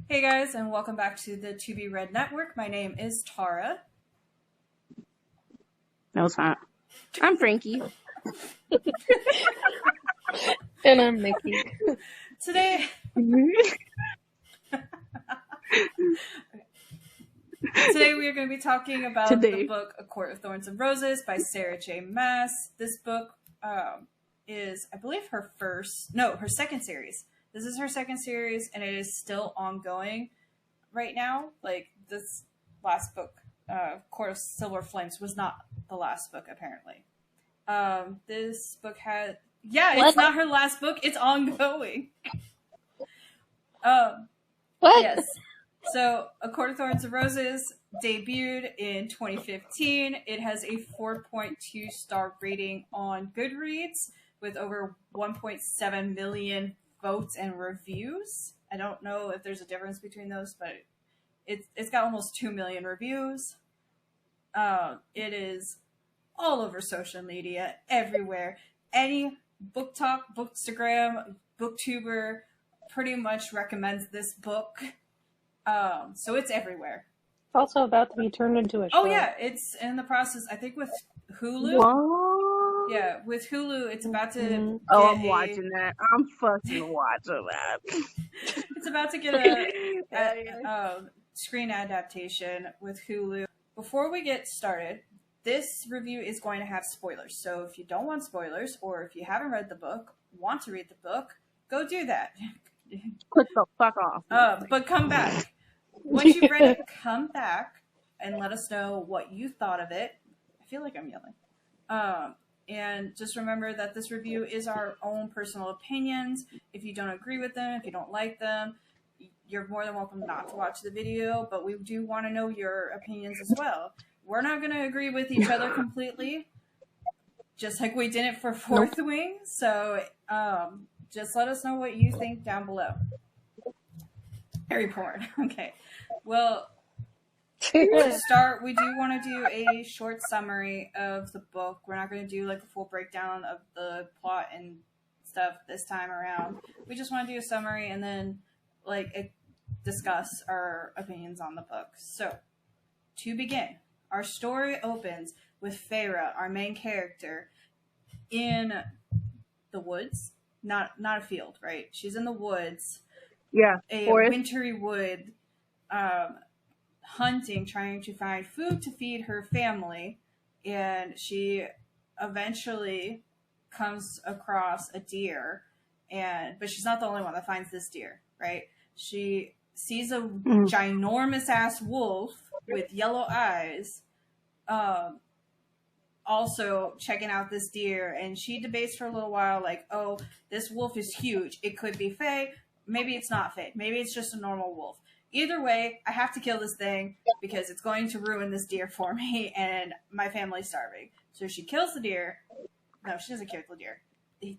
Hey guys, and welcome back to the To Be Read Network. My name is Tarra. No, it's not. I'm Franky. And I'm Nikki. Today we are going to be talking about the book A Court of Thorns and Roses by Sarah J. Maas. This book is, I believe, her second series. This is her second series, and it is still ongoing right now. Like, this last book, Court of Silver Flames, was not the last book, apparently. This book had... Yeah, what? It's not her last book. It's ongoing. What? Yes. So, A Court of Thorns and Roses debuted in 2015. It has a 4.2 star rating on Goodreads with over 1.7 million votes and reviews. I don't know if there's a difference between those, but it's got almost 2 million reviews. It is all over social media, everywhere. Any book talk, bookstagram, booktuber pretty much recommends this book. So it's everywhere. It's also about to be turned into a show. Oh yeah, it's in the process, I think, with Hulu. What? Yeah, with Hulu, it's about to I'm watching that. I'm fucking watching that. It's about to get a screen adaptation with Hulu. Before we get started, this review is going to have spoilers. So if you don't want spoilers, or if you haven't read the book, want to read the book, go do that. Click the fuck off. But come back. Once you've read it, come back and let us know what you thought of it. I feel like I'm yelling. And just remember that this review is our own personal opinions. If you don't agree with them, if you don't like them, you're more than welcome not to watch the video, but we do want to know your opinions as well. We're not going to agree with each other completely, just like we didn't for Fourth Wing. So just let us know what you think down below. Very porn. Okay. Well, to start, we do want to do a short summary of the book. We're not going to do like a full breakdown of the plot and stuff this time around. We just want to do a summary and then discuss our opinions on the book. So, to begin, our story opens with Feyre, our main character, in the woods. Not a field, right? She's in the woods. Yeah. A wintry wood, hunting, trying to find food to feed her family, and she eventually comes across a deer, but she's not the only one that finds this deer, right? She sees a ginormous ass wolf with yellow eyes, also checking out this deer, and she debates for a little while, like, oh, this wolf is huge. It could be Fae. Maybe it's not Fae. Maybe it's just a normal wolf. Either way, I have to kill this thing because it's going to ruin this deer for me and my family's starving. So she kills the deer. No, she doesn't kill the deer.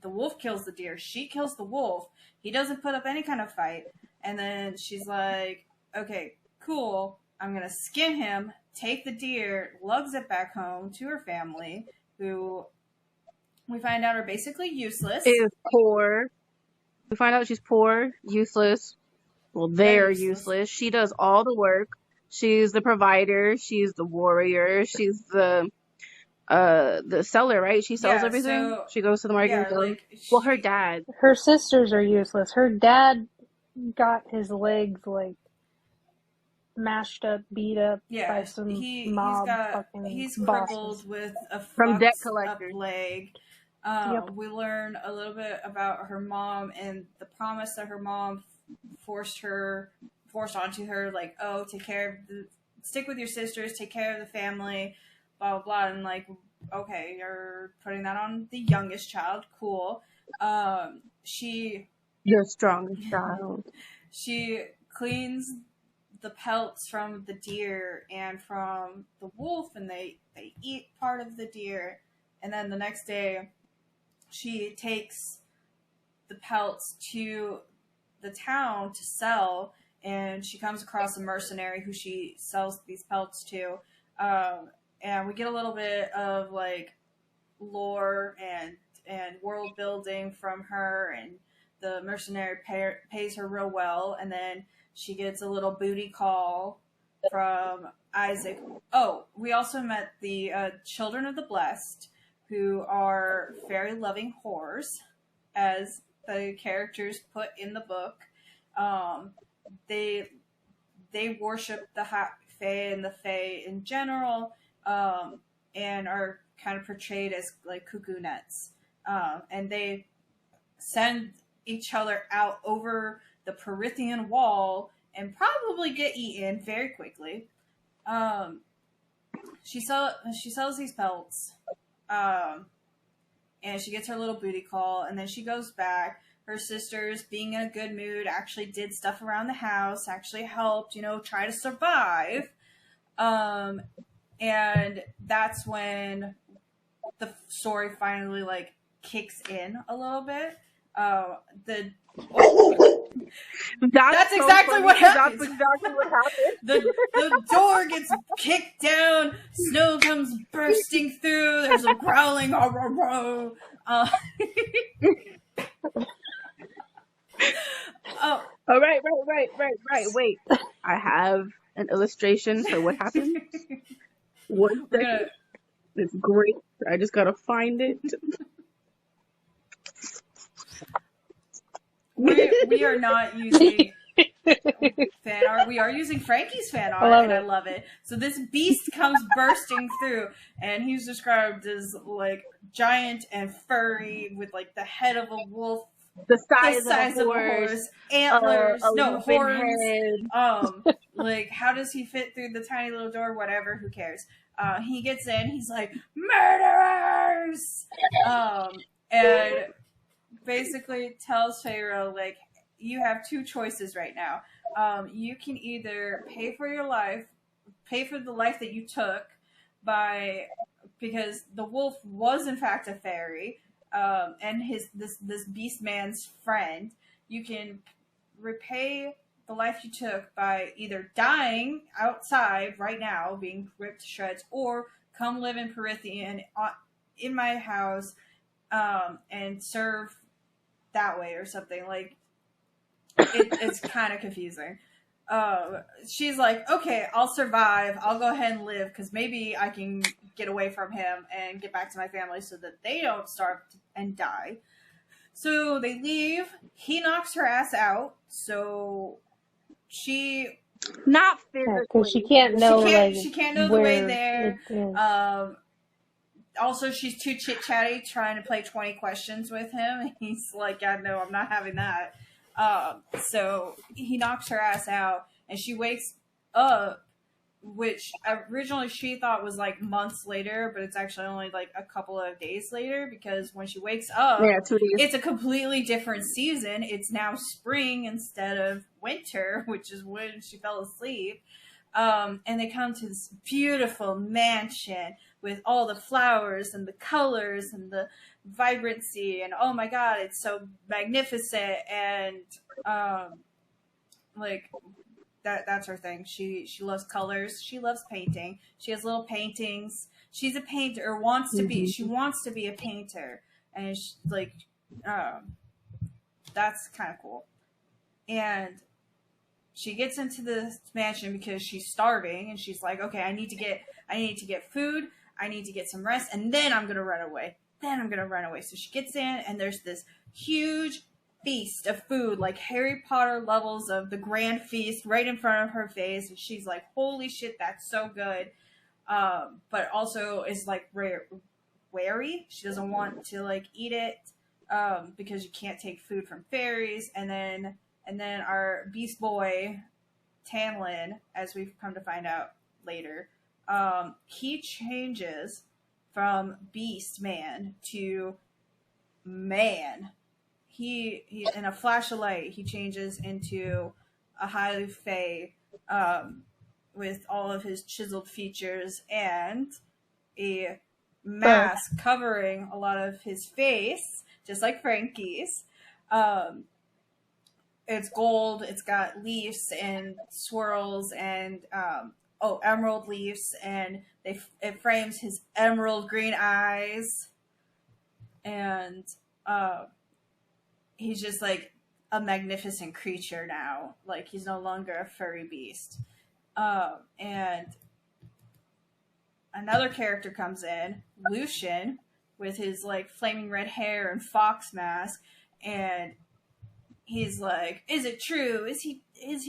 The wolf kills the deer. She kills the wolf. He doesn't put up any kind of fight. And then she's like, okay, cool. I'm going to skin him, take the deer, lugs it back home to her family, who we find out are basically useless. Is poor. We find out she's poor, useless. Well, they're useless. She does all the work. She's the provider. She's the warrior. She's the seller, right? She sells everything. So, she goes to the market. Well, her dad. Her sisters are useless. Her dad got his legs mashed up, beat up by some mob. He's crippled with a from debt collector leg. We learn a little bit about her mom and the promise that her mom forced onto her, like, oh, stick with your sisters, take care of the family, blah blah blah, and like, okay, you're putting that on the youngest child, cool. Your strongest child. She cleans the pelts from the deer and from the wolf, and they eat part of the deer, and then the next day she takes the pelts to the town to sell, and she comes across a mercenary who she sells these pelts to, and we get a little bit of like lore and world building from her, and the mercenary pays her real well, and then she gets a little booty call from Isaac. Oh, we also met the Children of the Blessed, who are fairy loving whores, as the characters put in the book. They worship the Fae and the Fae in general, and are kind of portrayed as like cuckoo nets. And they send each other out over the Prythian wall and probably get eaten very quickly. She sells these pelts, and she gets her little booty call, and then she goes back. Her sisters, being in a good mood, actually did stuff around the house, actually helped, try to survive. And that's when the story finally like kicks in a little bit. That's so exactly funny. what happens. That's exactly what happened. The door gets kicked down. Snow comes bursting through. There's a growling. Oh, right. Wait, I have an illustration for what happened. One second. It's great. I just gotta find it. We are not using fan art. We are using Franky's fan art, I love it. So this beast comes bursting through, and he's described as like giant and furry with like the head of a wolf, the size of a horse, antlers, horns. Head. Like how does he fit through the tiny little door? Whatever, who cares? He gets in. He's like murderers, and basically tells Pharaoh, like, you have two choices right now. You can either pay for the life that you took because the wolf was in fact a fairy, and this beast man's friend. You can repay the life you took by either dying outside right now, being ripped to shreds, or come live in Prythian in my house, and serve that way or something. Like it's kind of confusing. She's like, okay, I'll survive. I'll go ahead and live because maybe I can get away from him and get back to my family so that they don't starve and die. So they leave. He knocks her ass out. So she not physically. Because she can't know. She can't know the way there. Also, she's too chit-chatty trying to play 20 questions with him. He's like, yeah, no, I'm not having that. So he knocks her ass out, and she wakes up, which originally she thought was like months later, but it's actually only like a couple of days later, because when she wakes up, 2 days. It's a completely different season. It's now spring instead of winter, which is when she fell asleep. And they come to this beautiful mansion with all the flowers and the colors and the vibrancy, and oh my god, it's so magnificent. And like that's her thing. She loves colors. She loves painting. She has little paintings. She's a painter, or wants to be. She wants to be a painter, and that's kind of cool. And she gets into this mansion because she's starving, and she's like, okay, I need to get food, I need to get some rest, and then I'm gonna run away. So she gets in, and there's this huge feast of food, like Harry Potter levels of the grand feast right in front of her face, and she's like, holy shit, that's so good. But also is like wary. She doesn't want to like eat it, because you can't take food from fairies. And then our beast boy, Tamlin, as we've come to find out later, he changes from beast man to man. He in a flash of light, he changes into a highly fae, with all of his chiseled features and a mask covering a lot of his face, just like Franky's. It's gold. It's got leaves and swirls and emerald leaves, and it frames his emerald green eyes. And he's just like a magnificent creature now. Like he's no longer a furry beast. And another character comes in, Lucian, with his like flaming red hair and fox mask, and he's like, "Is it true? Is he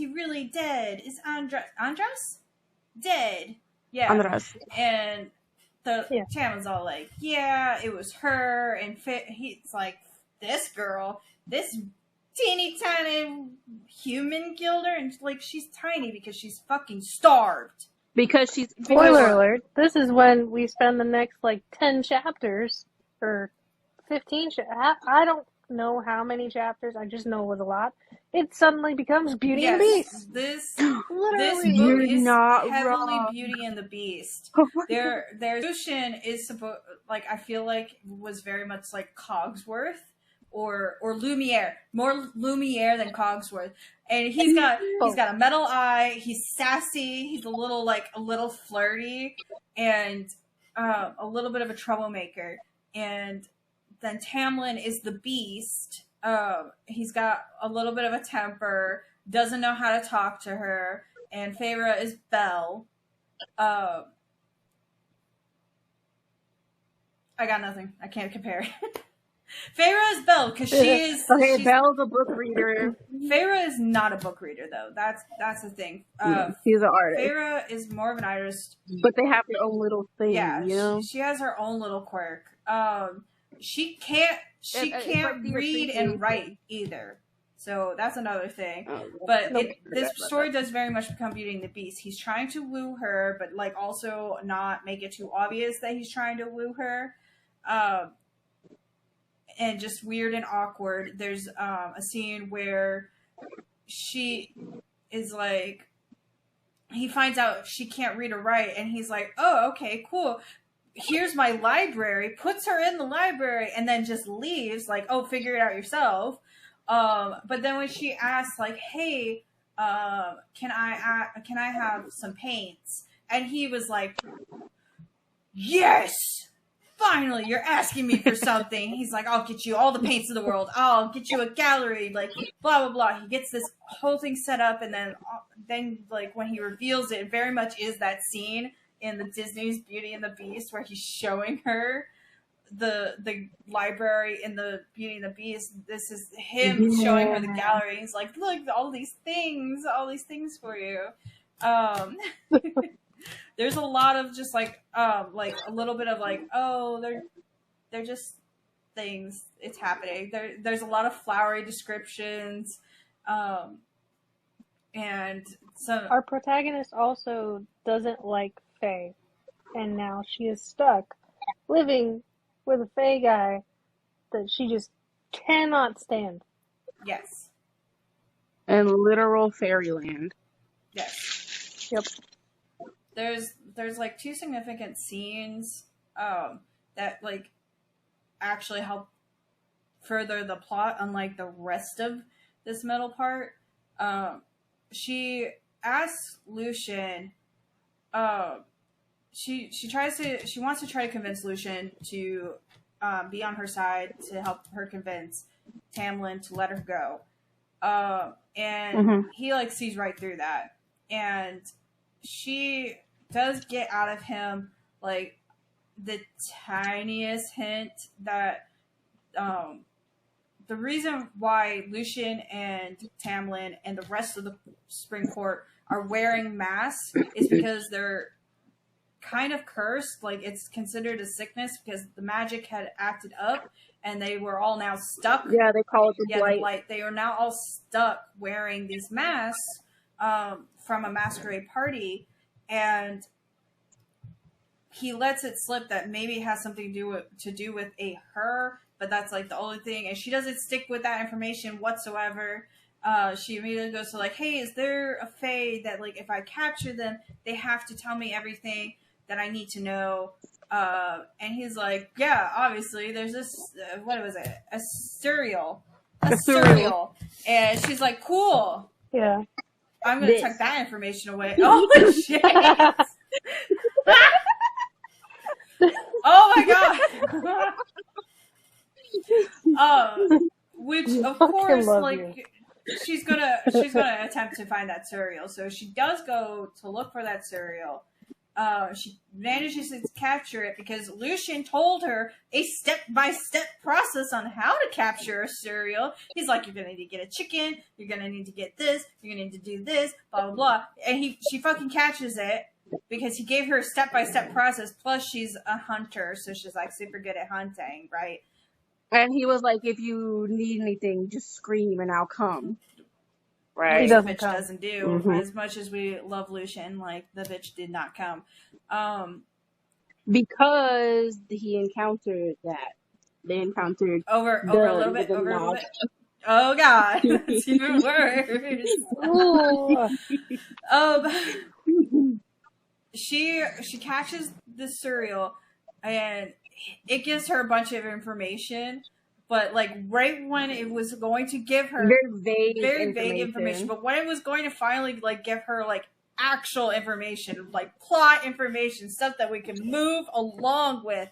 really dead? Is Andras dead?" Yeah. Andras. And the Chamon's all like, "Yeah, it was her." And he's like, "This girl, this teeny tiny human gilder," and like she's tiny because she's fucking starved. Because she's Spoiler alert, this is when we spend the next like 10 chapters or 15 I don't know how many chapters, I just know it was a lot. It suddenly becomes Beauty and the Beast. This Literally. book is not heavily wrong. Beauty and the Beast. Their Lucian is supposed, like, I feel like was very much like Cogsworth or Lumiere, more Lumiere than Cogsworth. And he's got a metal eye. He's sassy. He's a little flirty, and a little bit of a troublemaker. And then Tamlin is the Beast. He's got a little bit of a temper. Doesn't know how to talk to her. And Feyre is Belle. I got nothing. I can't compare. Feyre is Belle because she is. Okay, Belle's a book reader. Feyre is not a book reader though. That's the thing. She's an artist. Feyre is more of an artist, but they have their own little thing. Yeah, you know? she has her own little quirk. She can't read and write either. So that's another thing. But this story does very much become Beauty and the Beast. He's trying to woo her, but like also not make it too obvious that he's trying to woo her. And just weird and awkward. There's a scene where she is like, he finds out she can't read or write, and he's like, "Oh, okay, cool. Here's my library," puts her in the library, and then just leaves, like, "Oh, figure it out yourself." But then when she asks, like, "Hey, can I have some paints?" And he was like, "Yes! Finally, you're asking me for something." He's like, "I'll get you all the paints in the world. I'll get you a gallery," like, blah, blah, blah. He gets this whole thing set up, and then like, when he reveals it, it very much is that scene in the Disney's Beauty and the Beast where he's showing her the library in the Beauty and the Beast. This is him showing her the gallery. He's like, "Look, all these things for you." There's a lot of just like a little bit of like, oh, they're just things. It's happening. There's a lot of flowery descriptions, and so our protagonist also doesn't like Fae, and now she is stuck living with a Fae guy that she just cannot stand. Yes. And literal fairyland. Yes. Yep. There's like two significant scenes that like actually help further the plot, unlike the rest of this middle part. She asks Lucian, she wants to try to convince Lucian to be on her side to help her convince Tamlin to let her go. And he like sees right through that. And she does get out of him like the tiniest hint that the reason why Lucian and Tamlin and the rest of the Spring Court are wearing masks is because they're kind of cursed. Like, it's considered a sickness because the magic had acted up and they were all now stuck. Yeah, they call it the blight. They are now all stuck wearing these masks from a masquerade party, and he lets it slip that maybe it has something to do with a her, but that's like the only thing, and she doesn't stick with that information whatsoever. She immediately goes to like, "Hey, is there a fae that like if I capture them, they have to tell me everything that I need to know?" And he's like, "Yeah, obviously. There's this what was it? A cereal. And she's like, "Cool. Yeah. I'm gonna tuck that information away." Oh shit! Oh my god! which of Fucking course, love like, she's gonna attempt to find that cereal. So she does go to look for that cereal. She manages to capture it because Lucian told her a step-by-step process on how to capture a cereal. He's like, you're gonna need to get a chicken, you're gonna need to get this, you're gonna need to do this, blah blah blah. And she fucking catches it because he gave her a step-by-step process. Plus, she's a hunter, so she's like super good at hunting, right? And he was like, if you need anything, just scream and I'll come. He Which doesn't the bitch come. doesn't do. Mhm. As much as we love Lucian, like, the bitch did not come. Because he encountered that. They encountered Over a little bit. Oh god, it's even worse. Ooh. She catches the cereal, and it gives her a bunch of information. But like right when it was going to give her very vague information, but when it was going to finally like give her like actual information, like plot information, stuff that we can move along with,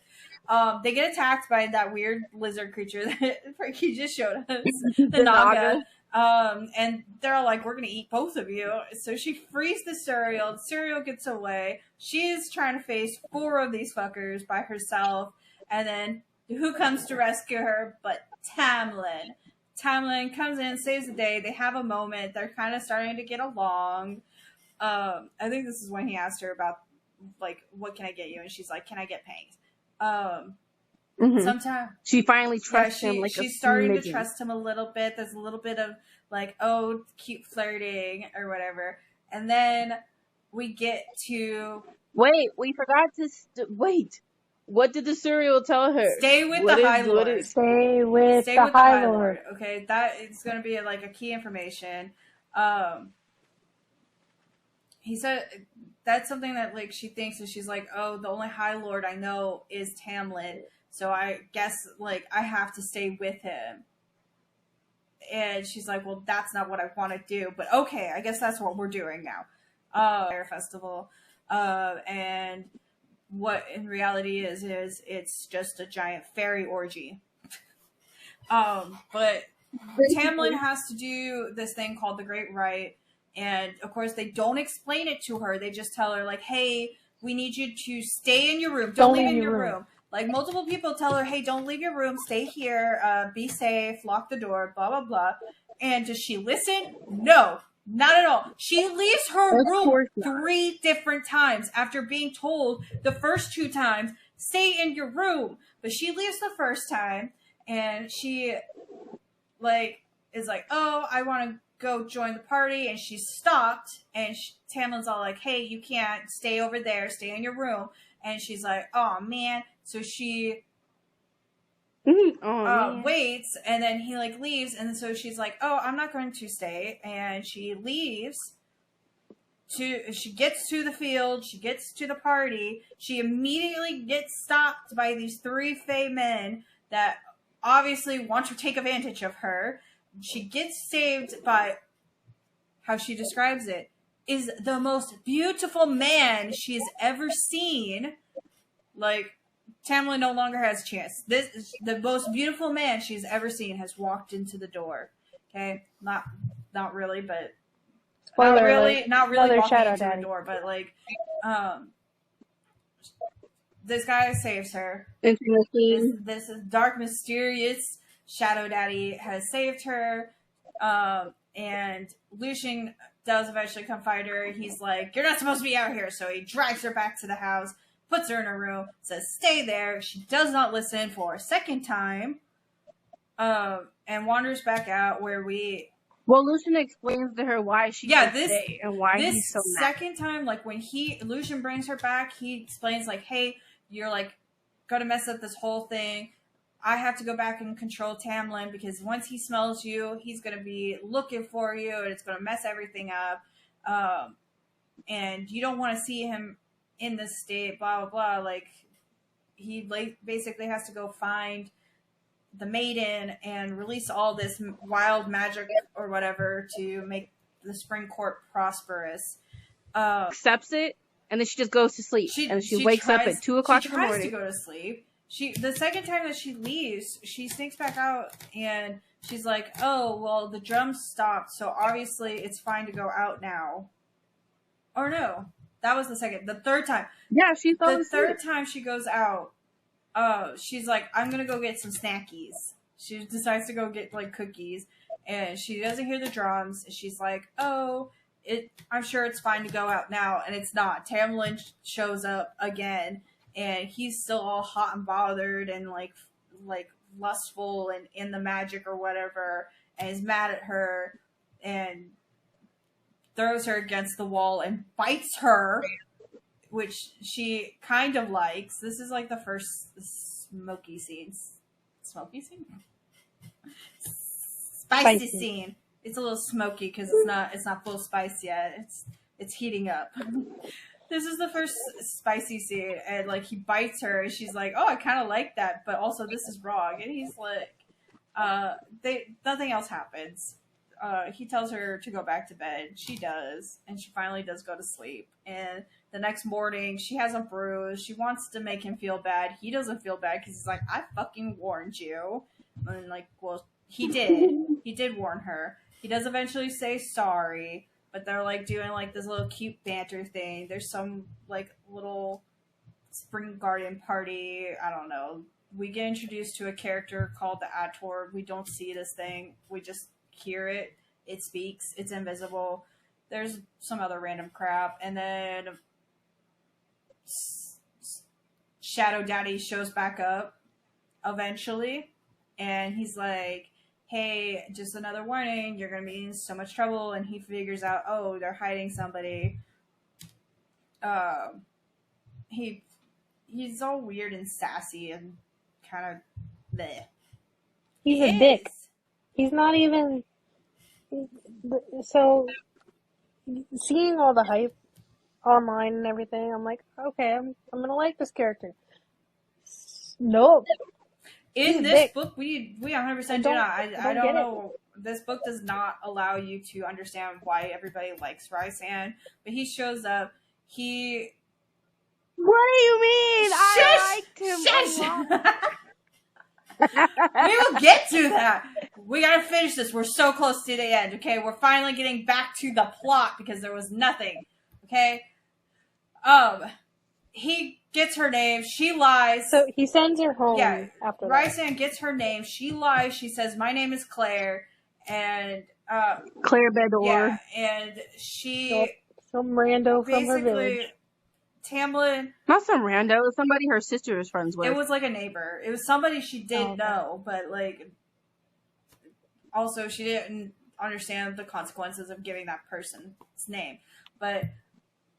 they get attacked by that weird lizard creature that Franky just showed us, the Naga. And they're all like, we're gonna eat both of you. So she frees the cereal gets away. She is trying to face 4 of these fuckers by herself, and then who comes to rescue her but Tamlin? Tamlin comes in, saves the day. They have a moment. They're kind of starting to get along. I think this is when he asked her about, like, what can I get you? And she's like, can I get paint? Sometimes she finally trusts him. Like she's starting to trust him a little bit. There's a little bit of like, oh, cute flirting or whatever. And then we get to wait. We forgot to wait. What did the cereal tell her? Stay with the High Lord. Stay with the High Lord. Okay, that is going to be like a key information. He said that's something that like she thinks, and she's like, oh, the only High Lord I know is Tamlin, so I guess like I have to stay with him. And she's like, well, that's not what I want to do, but okay, I guess that's what we're doing now. Fire festival, and what in reality is it's just a giant fairy orgy. But Tamlin has to do this thing called the Great Rite, and of course they don't explain it to her. They just tell her like, hey, we need you to stay in your room. Don't leave in your room. Like multiple people tell her, hey, don't leave your room, stay here, be safe, lock the door, blah blah blah. And does she listen? No. Not at all. She leaves her room 3 different times after being told the first 2 times, stay in your room. But she leaves the first time, and she, like, is like, oh, I want to go join the party. And she's stopped, and Tamlin's all like, hey, you can't stay over there. Stay in your room. And she's like, oh, man. So she waits, and then he like leaves, and so she's like, oh, I'm not going to stay, and she leaves. She gets to the field, she gets to the party, she immediately gets stopped by these 3 Fae men that obviously want to take advantage of her. She gets saved by, how she describes it, is the most beautiful man she's ever seen. Like, Tamlin no longer has a chance. This is the most beautiful man she's ever seen has walked into the door. Okay, not really, but not really walking into the door, but like, this guy saves her. This is dark, mysterious Shadow Daddy has saved her, and Lucian does eventually come find her. He's like, you're not supposed to be out here, so he drags her back to the house. Puts her in her room, says stay there. She does not listen for a second time, and wanders back out where we... Well, Lucian explains to her why she should stay and why he's so mad. Second time, like when Lucian brings her back, he explains like, hey, you're like gonna mess up this whole thing. I have to go back and control Tamlin because once he smells you, he's gonna be looking for you and it's gonna mess everything up. And you don't want to see him in this state, blah, blah, blah. Like, he like basically has to go find the maiden and release all this wild magic or whatever to make the spring court prosperous. Accepts it, and then she just goes to sleep. She wakes up at 2 o'clock in the morning. She tries to go to sleep, the second time that she leaves, she sneaks back out and she's like, oh, well, the drums stopped, so obviously it's fine to go out now. Or no, that was the third time. Yeah, she fell asleep. The third time she goes out, she's like, I'm gonna go get some snackies. She decides to go get, like, cookies, and she doesn't hear the drums, and she's like, oh, I'm sure it's fine to go out now, and it's not. Tamlin shows up again, and he's still all hot and bothered and, like lustful and in the magic or whatever, and is mad at her, and throws her against the wall and bites her, which she kind of likes. This is like the first smoky scene. Smoky scene? Spicy scene. It's a little smoky because it's not full spice yet. It's heating up. This is the first spicy scene, and like he bites her, and she's like, "Oh, I kind of like that, but also this is wrong." And he's like, nothing else happens. He tells her to go back to bed. She does, and she finally does go to sleep. And the next morning, she has a bruise. She wants to make him feel bad. He doesn't feel bad because he's like, I fucking warned you. And like, well, he did. He did warn her. He does eventually say sorry, but they're like doing like this little cute banter thing. There's some like little spring garden party. I don't know. We get introduced to a character called the ACOTAR. We don't see this thing. We just hear it. It speaks. It's invisible. There's some other random crap. And then Shadow Daddy shows back up eventually. And he's like, hey, just another warning. You're going to be in so much trouble. And he figures out, oh, they're hiding somebody. He's all weird and sassy and kind of bleh. He's a dick. He's not even... So, seeing all the hype online and everything, I'm like, okay, I'm gonna like this character. Nope. In this book, we 100% do not. I don't know. This book does not allow you to understand why everybody likes Rhysand, but he shows up. What do you mean? I liked him a lot. We will get to that. We gotta finish this. We're so close to the end, okay? We're finally getting back to the plot because there was nothing, okay? He gets her name. She lies. So he sends her home. Yeah, after Rhysand gets her name. She lies. She says, "My name is Claire," and Claire Bedore. Yeah, and she some rando from her village. Tamlin. Not some rando. It was somebody her sister was friends with. It was like a neighbor. It was somebody she did know, but like also she didn't understand the consequences of giving that person's name. But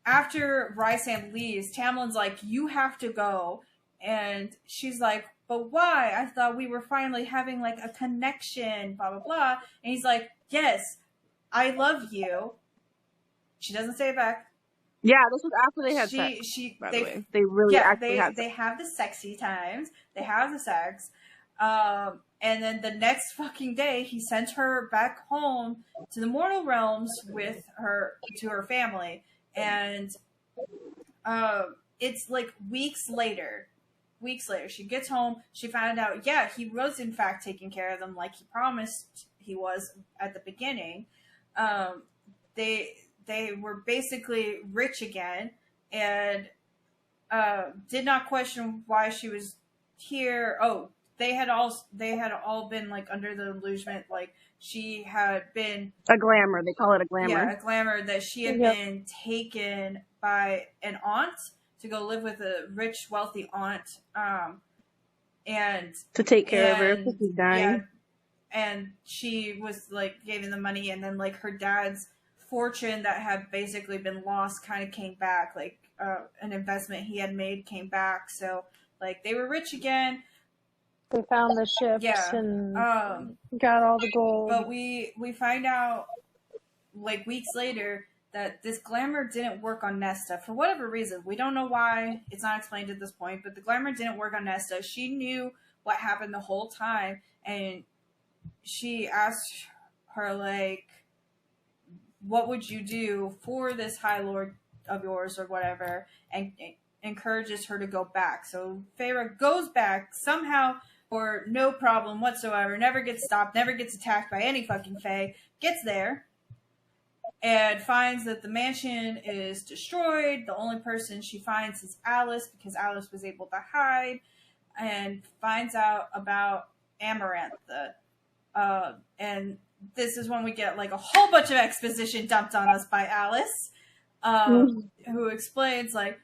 after Rhysand leaves, Tamlin's like, you have to go. And she's like, but why? I thought we were finally having like a connection, blah, blah, blah. And he's like, yes, I love you. She doesn't say it back. Yeah, this was after they had sex. By the way. They really actually had sex. They have the sexy times. They have the sex. And then the next fucking day, he sent her back home to the mortal realms with her, to her family. And it's like weeks later, she gets home. She found out, yeah, he was in fact taking care of them like he promised he was at the beginning. They were basically rich again and did not question why she was here. Oh, they had all been like under the illusion like she had been a glamour. They call it a glamour. Yeah, a glamour that she had been taken by an aunt to go live with a rich, wealthy aunt, and to take care of her because she's dying. Yeah, and she was like giving the money, and then like her dad's fortune that had basically been lost kind of came back. Like an investment he had made came back, so like they were rich again. They found the ships and got all the gold. But we find out like weeks later that this glamour didn't work on Nesta for whatever reason. We don't know why. It's not explained at this point, but the glamour didn't work on Nesta. She knew what happened the whole time, and she asked her like, what would you do for this High Lord of yours or whatever? And encourages her to go back. So Feyre goes back somehow for no problem whatsoever, never gets stopped, never gets attacked by any fucking Fae, gets there, and finds that the mansion is destroyed. The only person she finds is Alice, because Alice was able to hide, and finds out about Amarantha. And this is when we get like a whole bunch of exposition dumped on us by Alice, who explains like,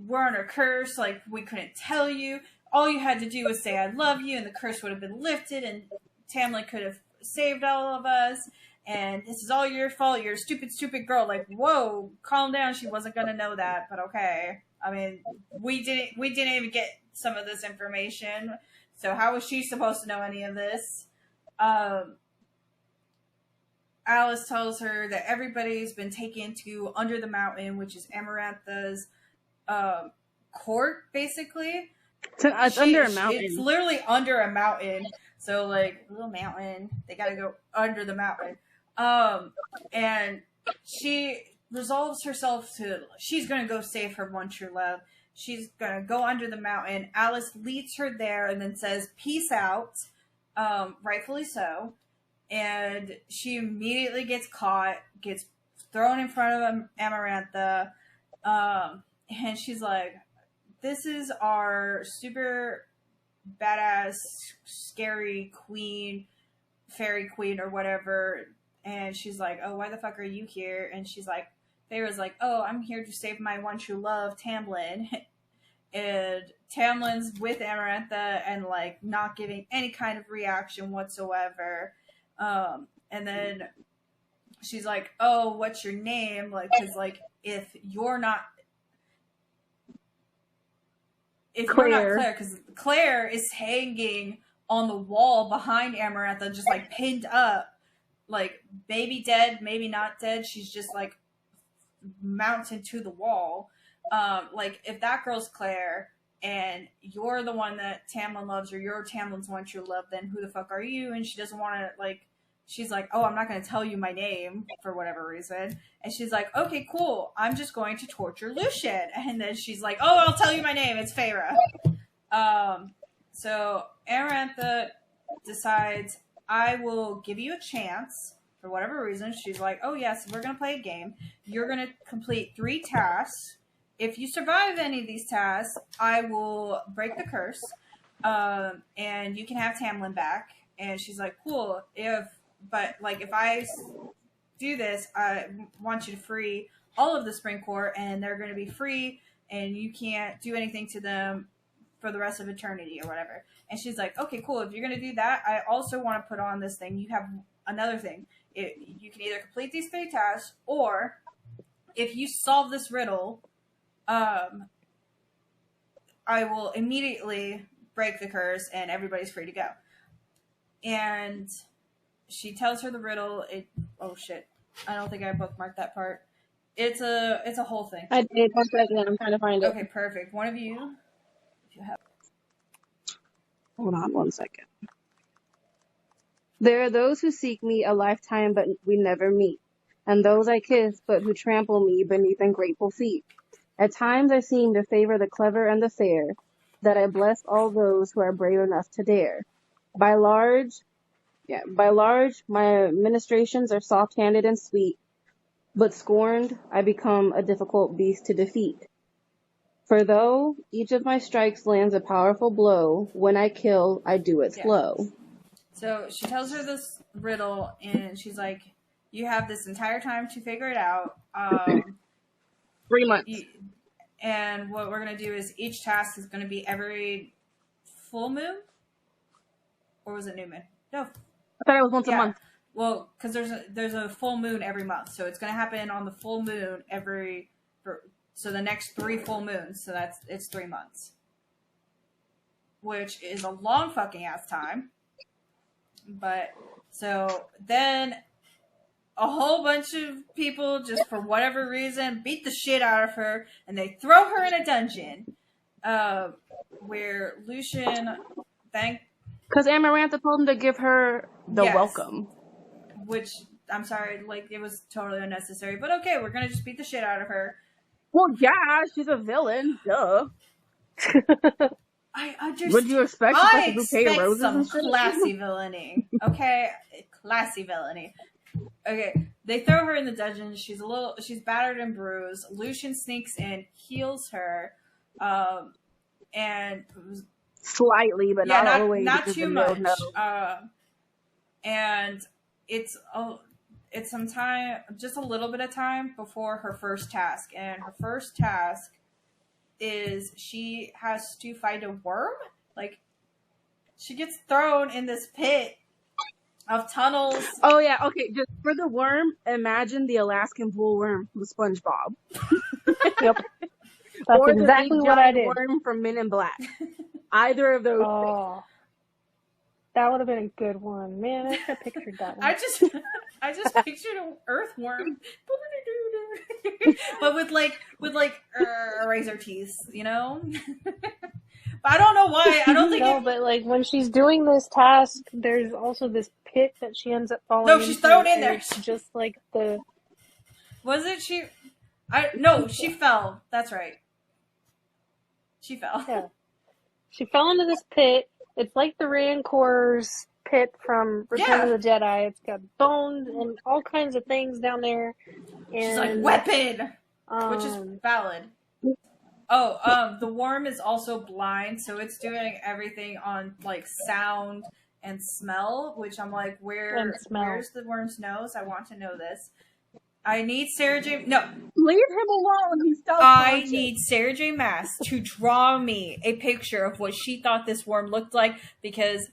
we're under curse, like we couldn't tell you. All you had to do was say I love you and the curse would have been lifted and Tamlin could have saved all of us, and this is all your fault. You're a stupid, stupid girl. Like, whoa, calm down. She wasn't gonna know that, but okay. I mean, we didn't even get some of this information, so how was she supposed to know any of this? Alice tells her that everybody's been taken to Under the Mountain, which is Amarantha's court, basically. It's under a mountain. It's literally under a mountain. So, like, a little mountain. They gotta go under the mountain. And she resolves herself to, she's gonna go save her one true love. She's gonna go under the mountain. Alice leads her there and then says, peace out. Rightfully so. And she immediately gets caught, gets thrown in front of Amarantha. And she's like, this is our super badass, scary queen, fairy queen or whatever. And she's like, oh, why the fuck are you here? And she's like, Feyre's like, oh, I'm here to save my one true love, Tamlin. And Tamlin's with Amarantha and like not giving any kind of reaction whatsoever. And then she's like, oh, what's your name? Like, cause like, if you're not Claire, because Claire is hanging on the wall behind Amarantha, just like pinned up, like maybe dead, maybe not dead. She's just like mounted to the wall. Like if that girl's Claire and you're the one that Tamlin loves, or you're Tamlin's one true love, then who the fuck are you? And she doesn't want to like. She's like, oh, I'm not going to tell you my name for whatever reason. And she's like, okay, cool. I'm just going to torture Lucian. And then she's like, oh, I'll tell you my name. It's Feyre. So Amarantha decides, I will give you a chance for whatever reason. She's like, oh, yes, we're going to play a game. You're going to complete 3 tasks. If you survive any of these tasks, I will break the curse. And you can have Tamlin back. And she's like, cool. But, like, if I do this, I want you to free all of the Spring Court, and they're going to be free, and you can't do anything to them for the rest of eternity or whatever. And she's like, okay, cool. If you're going to do that, I also want to put on this thing. You have another thing. You can either complete these 3 tasks, or if you solve this riddle, I will immediately break the curse, and everybody's free to go. And she tells her the riddle. Oh shit! I don't think I bookmarked that part. It's a whole thing. I did. 1 second. I'm trying to find it. Okay, perfect. One of you, if you have. Hold on 1 second. There are those who seek me a lifetime, but we never meet, and those I kiss, but who trample me beneath ungrateful feet. At times I seem to favor the clever and the fair, that I bless all those who are brave enough to dare. By large, my ministrations are soft-handed and sweet, but scorned, I become a difficult beast to defeat. For though each of my strikes lands a powerful blow, when I kill, I do it slow. So she tells her this riddle, and she's like, you have this entire time to figure it out. 3 months. And what we're going to do is each task is going to be every full moon? Or was it new moon? No. I thought it was once a month. Well, because there's a full moon every month, so it's going to happen on the full moon so the next 3 full moons. So it's 3 months, which is a long fucking ass time. But so then a whole bunch of people, just for whatever reason, beat the shit out of her, and they throw her in a dungeon, where Lucian because Amarantha told him to give her the welcome. Which, I'm sorry, like, it was totally unnecessary. But okay, we're gonna just beat the shit out of her. Well, yeah, she's a villain. Duh. I understand. Would you expect I a bouquet of expect roses some and shit? classy villainy. Okay, classy villainy. Okay, they throw her in the dungeon. She's battered and bruised. Lucian sneaks in, heals her, and Slightly, but not all the way. not because too the much. no. And it's some time, just a little bit of time before her first task. And her first task is she has to fight a worm. Like, she gets thrown in this pit of tunnels. Oh yeah, okay. Just for the worm, imagine the Alaskan bullworm from SpongeBob. Yep, that's or exactly the big what I giant did. worm from Men in Black. Either of those. Oh, that would have been a good one, man. I should have pictured that one. I just pictured an earthworm, but with razor teeth, you know. But I don't know why. I don't think. No, but like when she's doing this task, there's also this pit that she ends up falling into. No, she's thrown in there. It's just like the. Was it she? No, she fell. That's right. She fell. Yeah. She fell into this pit. It's like the Rancor's pit from Return of the Jedi. It's got bones and all kinds of things down there. And, she's like, weapon! Which is valid. Oh, the worm is also blind, so it's doing everything on, like, sound and smell, which I'm like, where's the worm's nose? I want to know this. I need Sarah J. No. Leave him alone. He's so I need Sarah J. Maas to draw me a picture of what she thought this worm looked like, because,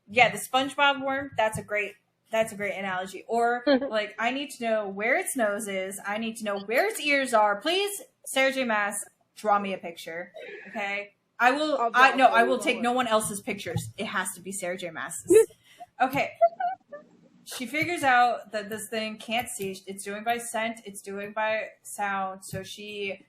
yeah, the SpongeBob worm, that's a great analogy. Or, like, I need to know where its nose is. I need to know where its ears are. Please, Sarah J. Maas, draw me a picture. Okay? I will take no one else's pictures. It has to be Sarah J. Maas's. Okay. She figures out that this thing can't see. It's doing by scent. It's doing by sound. So she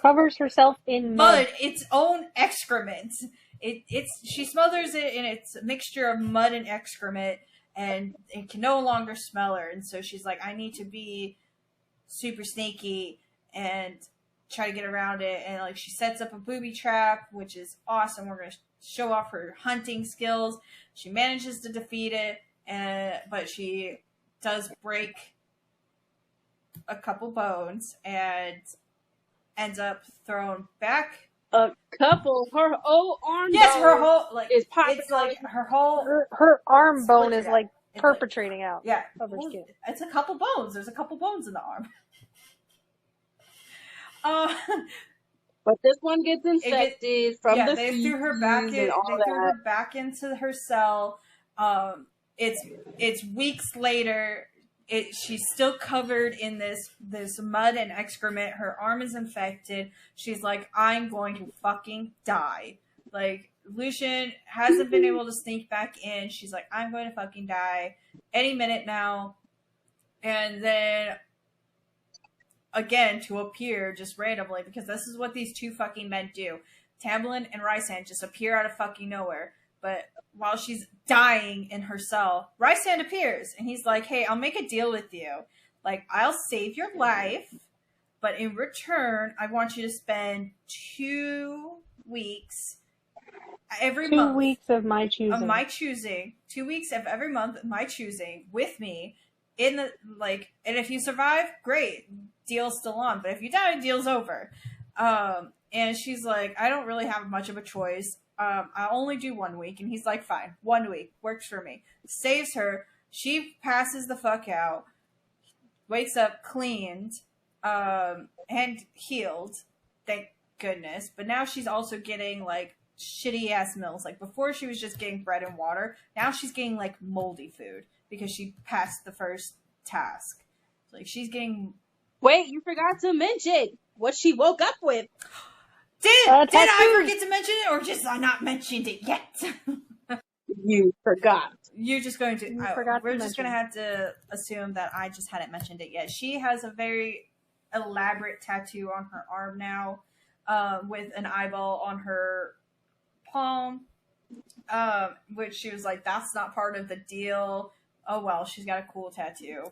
covers herself in mud. Its own excrement. She smothers it in its mixture of mud and excrement, and it can no longer smell her. And so she's like, I need to be super sneaky and try to get around it. And like, she sets up a booby trap, which is awesome. We're gonna show off her hunting skills. She manages to defeat it, but she does break a couple bones and ends up thrown back. A couple, her whole arm. Yes, her whole is popping. It's like her whole her arm bone is like perpetrating out. Yeah, of her skin. It's a couple bones. There's a couple bones in the arm. But this one gets infected from the they threw her back in. They threw her back into her cell. It's weeks later. She's still covered in this mud and excrement. Her arm is infected. She's like, I'm going to fucking die. Like, Lucian hasn't been able to sneak back in. She's like, I'm going to fucking die any minute now. And then again, to appear just randomly, because this is what these two fucking men do. Tamlin and Rhysand just appear out of fucking nowhere. But while she's dying in her cell, Rhysand appears, and he's like, hey, I'll make a deal with you. Like, I'll save your life, but in return, I want you to spend 2 weeks every month. 2 weeks of my choosing. Of my choosing. 2 weeks of every month of my choosing with me. And if you survive, great. Deal's still on. But if you die, deal's over. And she's like, I don't really have much of a choice. I'll only do 1 week. And he's like, fine, 1 week. Works for me. Saves her. She passes the fuck out. Wakes up cleaned. And healed. Thank goodness. But now she's also getting, like, shitty ass meals. Like, before she was just getting bread and water. Now she's getting, like, moldy food. Because she passed the first task. Like, she's getting... Wait, you forgot to mention what she woke up with. Did I forget to mention it, or just I not mentioned it yet? You forgot. You're just going to... we're just going to have to assume that I just hadn't mentioned it yet. She has a very elaborate tattoo on her arm now, with an eyeball on her palm, which she was like, that's not part of the deal. Oh well, she's got a cool tattoo.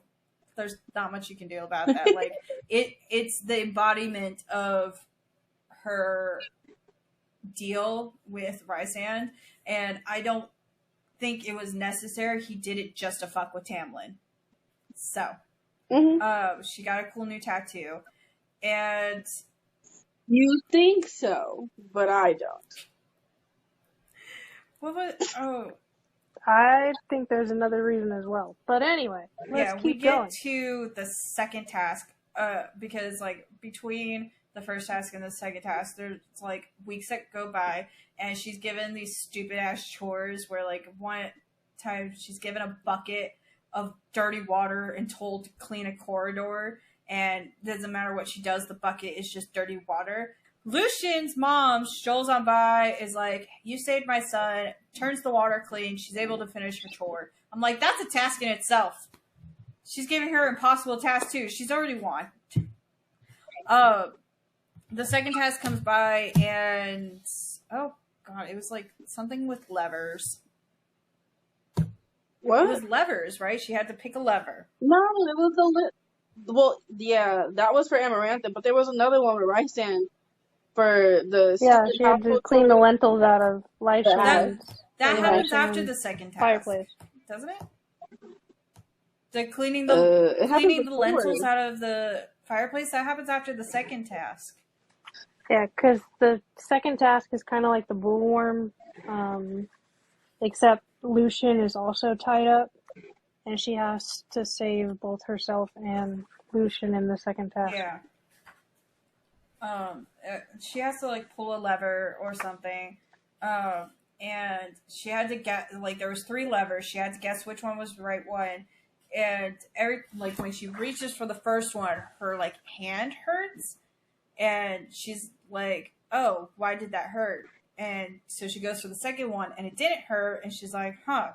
there's not much you can do about that. Like, it's the embodiment of her deal with Rhysand, and I don't think it was necessary. He did it just to fuck with Tamlin. So, she got a cool new tattoo, and you think so, but I don't. What was? Oh, I think there's another reason as well. But anyway, let's keep going. We get to the second task, because like between the first task and the second task, there's like weeks that go by, and she's given these stupid ass chores where like one time she's given a bucket of dirty water and told to clean a corridor, and it doesn't matter what she does, the bucket is just dirty water. Lucian's mom strolls on by, is like, you saved my son, turns the water clean, she's able to finish her chore. I'm like, that's a task in itself. She's giving her impossible task too. She's already won. The second task comes by, and oh god, it was like something with levers. What? It was levers, right? She had to pick a lever. No, it was well, yeah, that was for Amarantha, but there was another one with Rhysand for the she had to clean the lentils out of Rhysand's. That happens after the second task, fireplace, doesn't it? The cleaning the lentils out of the fireplace, that happens after the second task. Yeah, because the second task is kind of like the bullworm, except Lucian is also tied up, and she has to save both herself and Lucian in the second task. Yeah. She has to like pull a lever or something, and she had to get like there was 3 levers. She had to guess which one was the right one, and when she reaches for the first one, her like hand hurts, and she's like, "Oh, why did that hurt?" And so she goes for the second one, and it didn't hurt, and she's like, "Huh,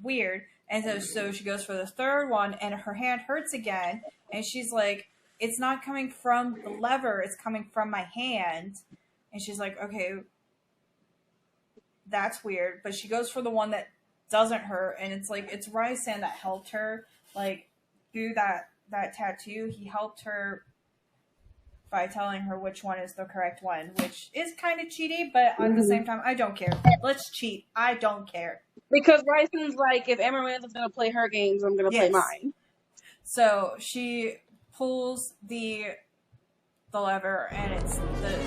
weird." And so she goes for the third one, and her hand hurts again, and she's like, it's not coming from the lever, it's coming from my hand. And she's like, okay, that's weird. But she goes for the one that doesn't hurt, and it's like, it's Rhysand that helped her, like, do that tattoo. He helped her by telling her which one is the correct one, which is kind of cheaty, but at the same time, I don't care. Let's cheat. I don't care. Because Rhysand's like, if Amarantha's going to play her games, I'm going to play mine. So she pulls the lever, and it's the...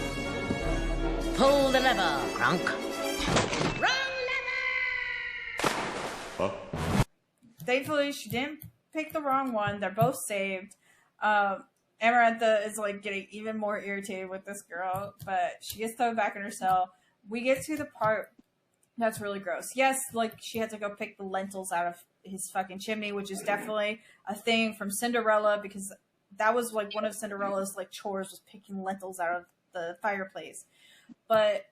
Pull the lever, Kronk. Wrong lever! Huh? Thankfully, she didn't pick the wrong one. They're both saved. Amarantha is, like, getting even more irritated with this girl, but she gets thrown back in her cell. We get to the part that's really gross. Yes, like, she had to go pick the lentils out of his fucking chimney, which is definitely a thing from Cinderella, because that was like one of Cinderella's like chores, was picking lentils out of the fireplace. But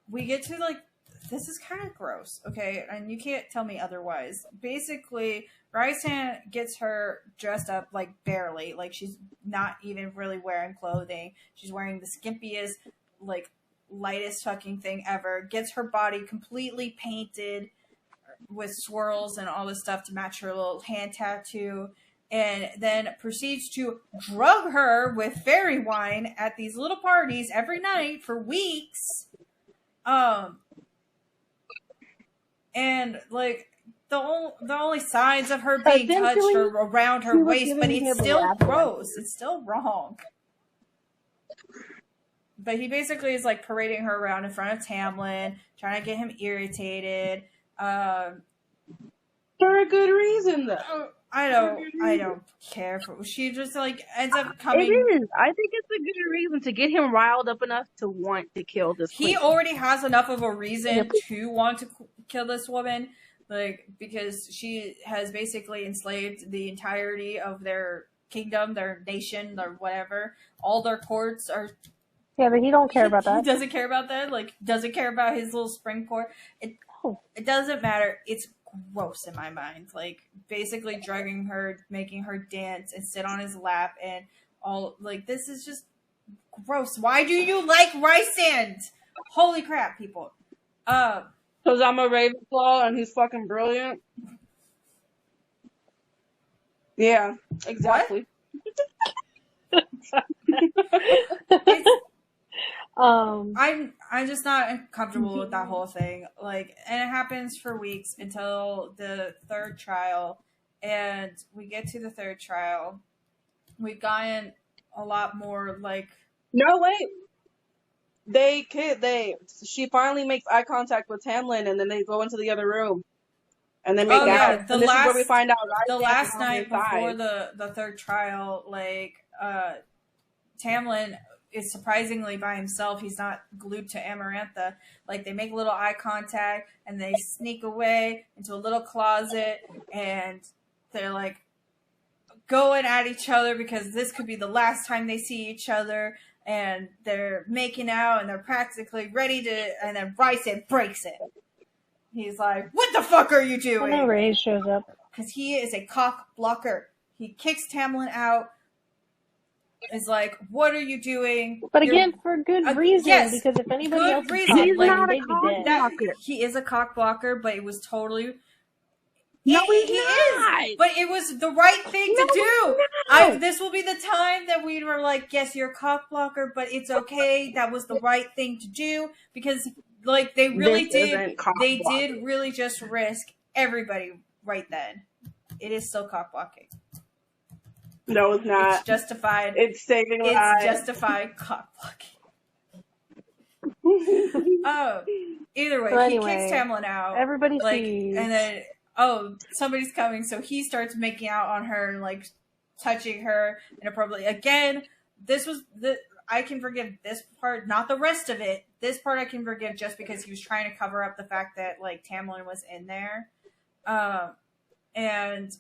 we get to like, this is kind of gross, okay? And you can't tell me otherwise. Basically, Rhysand gets her dressed up like barely, like she's not even really wearing clothing. She's wearing the skimpiest, like lightest fucking thing ever. Gets her body completely painted with swirls and all this stuff to match her little hand tattoo, and then proceeds to drug her with fairy wine at these little parties every night for weeks. And like the only signs of her being touched are around her waist, but it's still gross. It's still wrong. But he basically is like parading her around in front of Tamlin, trying to get him irritated. For a good reason, though. I don't care. She just like ends up coming. It is. I think it's a good reason to get him riled up enough to want to kill this. He already has enough of a reason to want to kill this woman, like because she has basically enslaved the entirety of their kingdom, their nation, their whatever. All their courts are. Yeah, but he don't care about that. He doesn't care about that. Like, doesn't care about his little spring court. It doesn't matter. It's gross in my mind. Like, basically drugging her, making her dance and sit on his lap and all. Like, this is just gross. Why do you like Rhysand? Holy crap, people. Because I'm a Ravenclaw and he's fucking brilliant. Yeah, exactly. I'm just not comfortable with that whole thing. Like, and it happens for weeks until the third trial, and we get to the third trial. We've gotten a lot more like. No, wait. She finally makes eye contact with Tamlin, and then they go into the other room, and they make out. The and this last, is where we find out the Rhysand last is on night their before side. the third trial, like Tamlin is surprisingly by himself. He's not glued to Amarantha. Like, they make a little eye contact and they sneak away into a little closet, and they're like going at each other because this could be the last time they see each other, and they're making out and they're practically ready to, and then Rhysand breaks it. He's like, "What the fuck are you doing?" And then Ray shows up. Because he is a cock blocker. He kicks Tamlin out. Is like, "What are you doing?" But again, for good reason. Yes, because if anybody good else was reason. cock He's blocking, not a they'd be cock dead. blocker. He is a cock blocker, but it was totally. No, he not. is. But it was the right thing to do. This will be the time that we were like, "Yes, you're a cock blocker, but it's okay. That was the right thing to do," because like they really did. They did really just risk everybody right then. It is still cock blocking. No, it's not. It's justified. It's saving lives. It's justified cock blocking. Either way, So he kicks Tamlin out. Everybody like, sees. and then somebody's coming, so he starts making out on her and like touching her inappropriately. Again, I can forgive this part, not the rest of it. This part I can forgive just because he was trying to cover up the fact that like Tamlin was in there, and.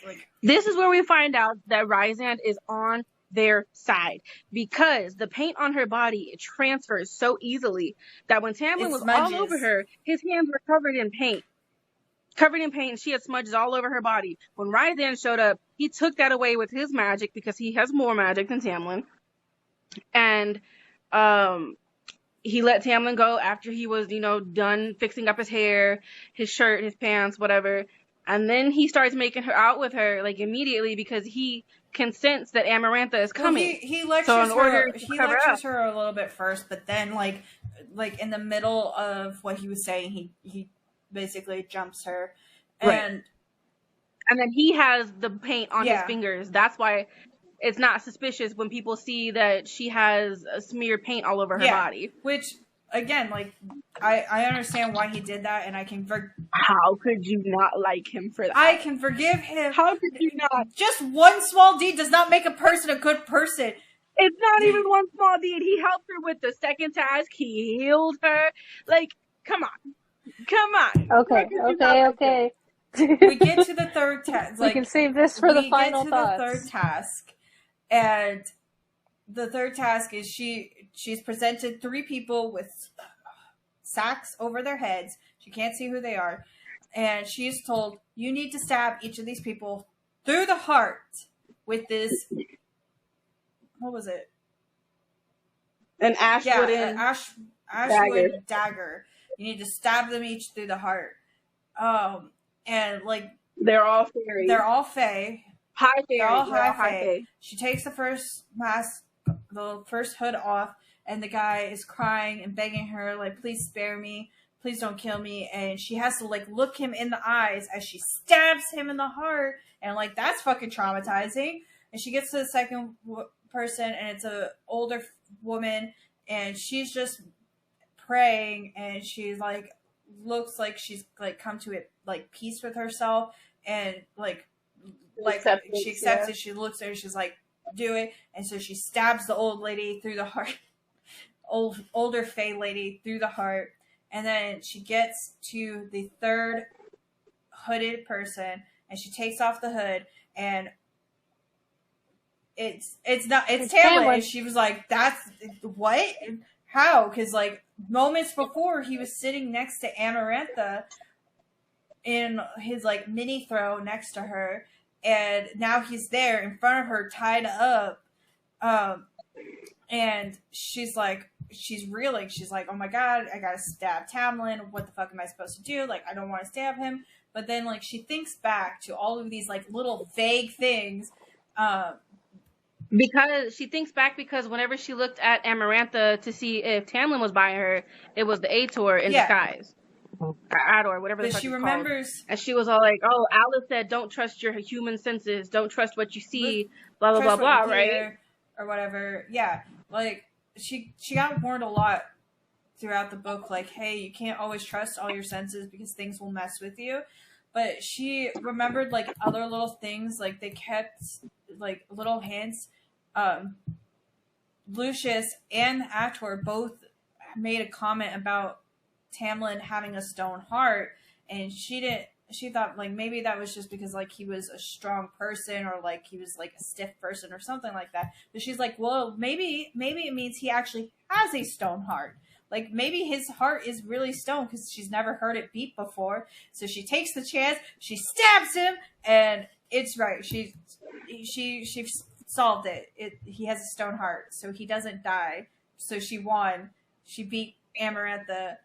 Like, this is where we find out that Rhysand is on their side, because the paint on her body, it transfers so easily that when Tamlin was all over her, his hands were covered in paint, and she had smudges all over her body. When Rhysand showed up, he took that away with his magic, because he has more magic than Tamlin, and he let Tamlin go after he was, done fixing up his hair, his shirt, his pants, whatever. And then he starts making her out with her, like, immediately, because he can sense that Amarantha is coming. Well, he lectures her a little bit first, but then, like in the middle of what he was saying, he basically jumps her. And then he has the paint on his fingers. That's why it's not suspicious when people see that she has a smeared paint all over her body. Which... Again, like, I understand why he did that, and I can... How could you not like him for that? I can forgive him. How could you not? Just one small deed does not make a person a good person. It's not even one small deed. He helped her with the second task. He healed her. Like, come on. Okay. We get to the third task. We can save this for the final thoughts. The third task, and the third task is she's presented 3 people with sacks over their heads. She can't see who they are. And she's told, you need to stab each of these people through the heart with this... What was it? An ashwood ashwood dagger. You need to stab them each through the heart. And, like... They're all fairies. They're all fae. High fairies. They're all high fae. She takes the first mask, the first hood off, and the guy is crying and begging her, like, please spare me, please don't kill me, and she has to, like, look him in the eyes as she stabs him in the heart, and, like, that's fucking traumatizing. And she gets to the second person, and it's a older woman, and she's just praying, and she's, like, looks like she's, like, come to it, like, peace with herself, and, like she accepts it, she looks at her, she's like, do it, and so she stabs the old lady through the heart, older fae lady through the heart, and then she gets to the third hooded person, and she takes off the hood, and it's Tamlin, and she was like, that's what? How? Because like moments before he was sitting next to Amarantha in his like mini throw next to her, and now he's there in front of her tied up, and she's like, she's reeling. She's like, oh my god, I gotta stab Tamlin. What the fuck am I supposed to do? Like, I don't want to stab him. but then like she thinks back to all of these like little vague things. Because she thinks back because whenever she looked at Amarantha to see if Tamlin was by her, it was the ACOTAR in disguise. Or Ador, whatever the But fuck she it's remembers, called. And she was all like, oh, Alice said don't trust your human senses, don't trust what you see, blah, blah, blah, blah, right? Or whatever. Yeah. Like, she got warned a lot throughout the book, like, hey, you can't always trust all your senses because things will mess with you. But she remembered, like, other little things, like, they kept, like, little hints. Lucius and Ator both made a comment about Tamlin having a stone heart, and she thought, like, maybe that was just because, like, he was a strong person, or, like, he was, like, a stiff person or something like that. But she's like, well, maybe it means he actually has a stone heart. Like, maybe his heart is really stone because she's never heard it beat before. So she takes the chance, she stabs him, and it's right. She solved it. He has a stone heart, so he doesn't die. So she won. She beat Amarantha,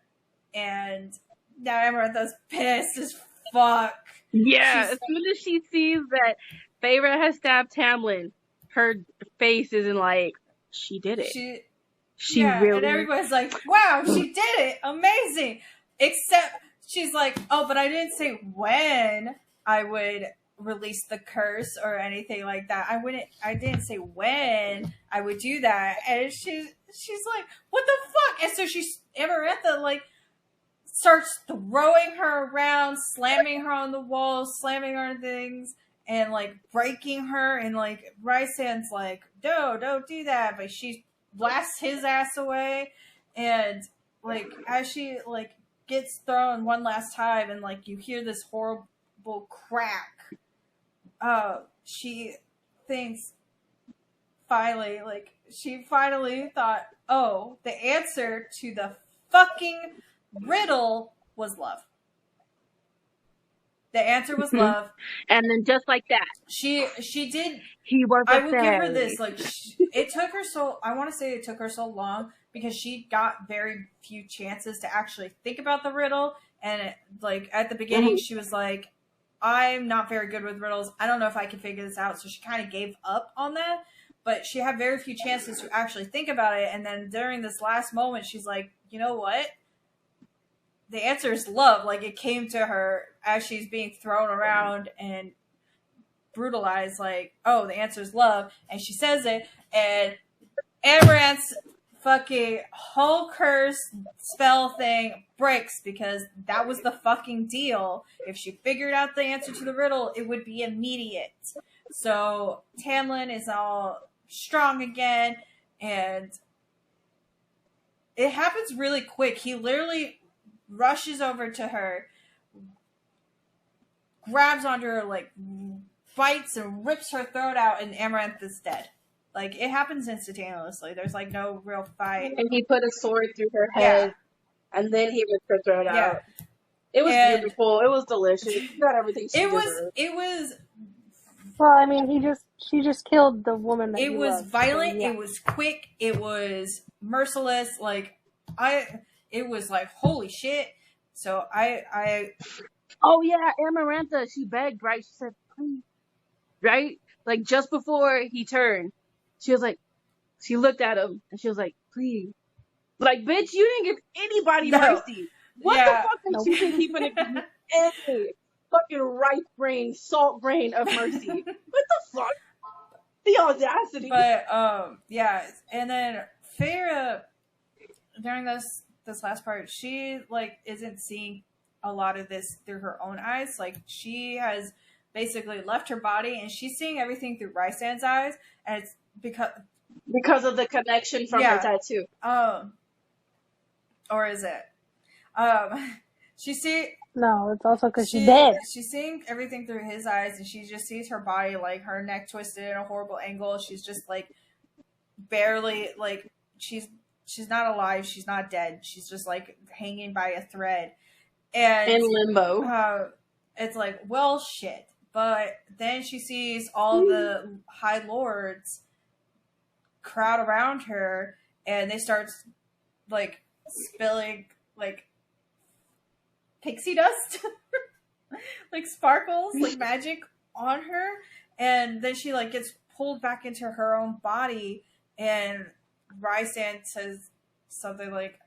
and now Amarantha's pissed as fuck. Yeah, as soon as she sees that Feyre has stabbed Tamlin, her face isn't like, she did it. She really... And everybody's like, wow, she did it. Amazing. Except she's like, oh, but I didn't say when I would release the curse or anything like that. I didn't say when I would do that. And she's like, what the fuck? And so Amarantha, like, starts throwing her around, slamming her on the walls, slamming her on things, and, like, breaking her. And, like, Rhysand's like, no, don't do that. But she blasts his ass away. And, like, as she, like, gets thrown one last time, and, like, you hear this horrible crack, she thinks she finally thought, oh, the answer to the fucking riddle was love. The answer was love. And then just like that, she did. He was. I will give her this. Like, it took her so. I want to say it took her so long because she got very few chances to actually think about the riddle. And like at the beginning, she was like, I'm not very good with riddles. I don't know if I can figure this out. So she kind of gave up on that. But she had very few chances to actually think about it. And then during this last moment, she's like, you know what? The answer is love. Like, it came to her as she's being thrown around and brutalized. Like, oh, the answer is love. And she says it. And Amarant's fucking whole curse spell thing breaks because that was the fucking deal. If she figured out the answer to the riddle, it would be immediate. So Tamlin is all strong again, and it happens really quick. He literally rushes over to her, grabs onto her, like, bites and rips her throat out, and Amaranth is dead. Like, it happens instantaneously. There's, like, no real fight. And he put a sword through her head, and then he ripped her throat out. It was beautiful. It was delicious. She got everything she deserved. It was... Well, I mean, she just killed the woman that it was loved, violent. so, yeah. It was quick. It was merciless. Like, it was like, holy shit. So oh yeah, Amarantha, she begged, right? She said, please, right? Like, just before he turned, she was like, she looked at him and she was like, please. Like, bitch, you didn't give anybody mercy. What the fuck makes you think he gonna give any fucking ripe brain, salt brain of mercy? What the fuck? The audacity. But and then Feyre, during this last part, she, like, isn't seeing a lot of this through her own eyes. Like, she has basically left her body and she's seeing everything through Rhysand's eyes, and it's because of the connection from her tattoo. Or is it? No, it's also because she's dead. She's seeing everything through his eyes, and she just sees her body, like, her neck twisted in a horrible angle. She's just, like, barely, like, she's not alive. She's not dead. She's just, like, hanging by a thread. And in limbo. It's like, well, shit. But then she sees all the High Lords crowd around her, and they start, like, spilling, like, pixie dust like sparkles, like magic on her, and then she like gets pulled back into her own body, and Rhysand says something like,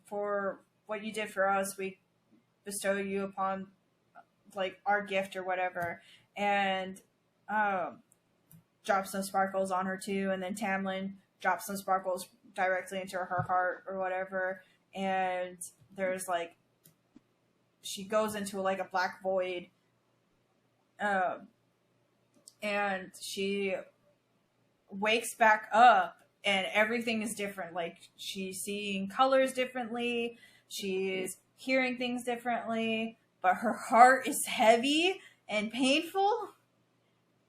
"For what you did for us, we bestow you upon like our gift or whatever," and drops some sparkles on her too, and then Tamlin drops some sparkles directly into her heart or whatever, and there's like she goes into like a black void, and she wakes back up and everything is different. Like she's seeing colors differently, she's hearing things differently, but her heart is heavy and painful,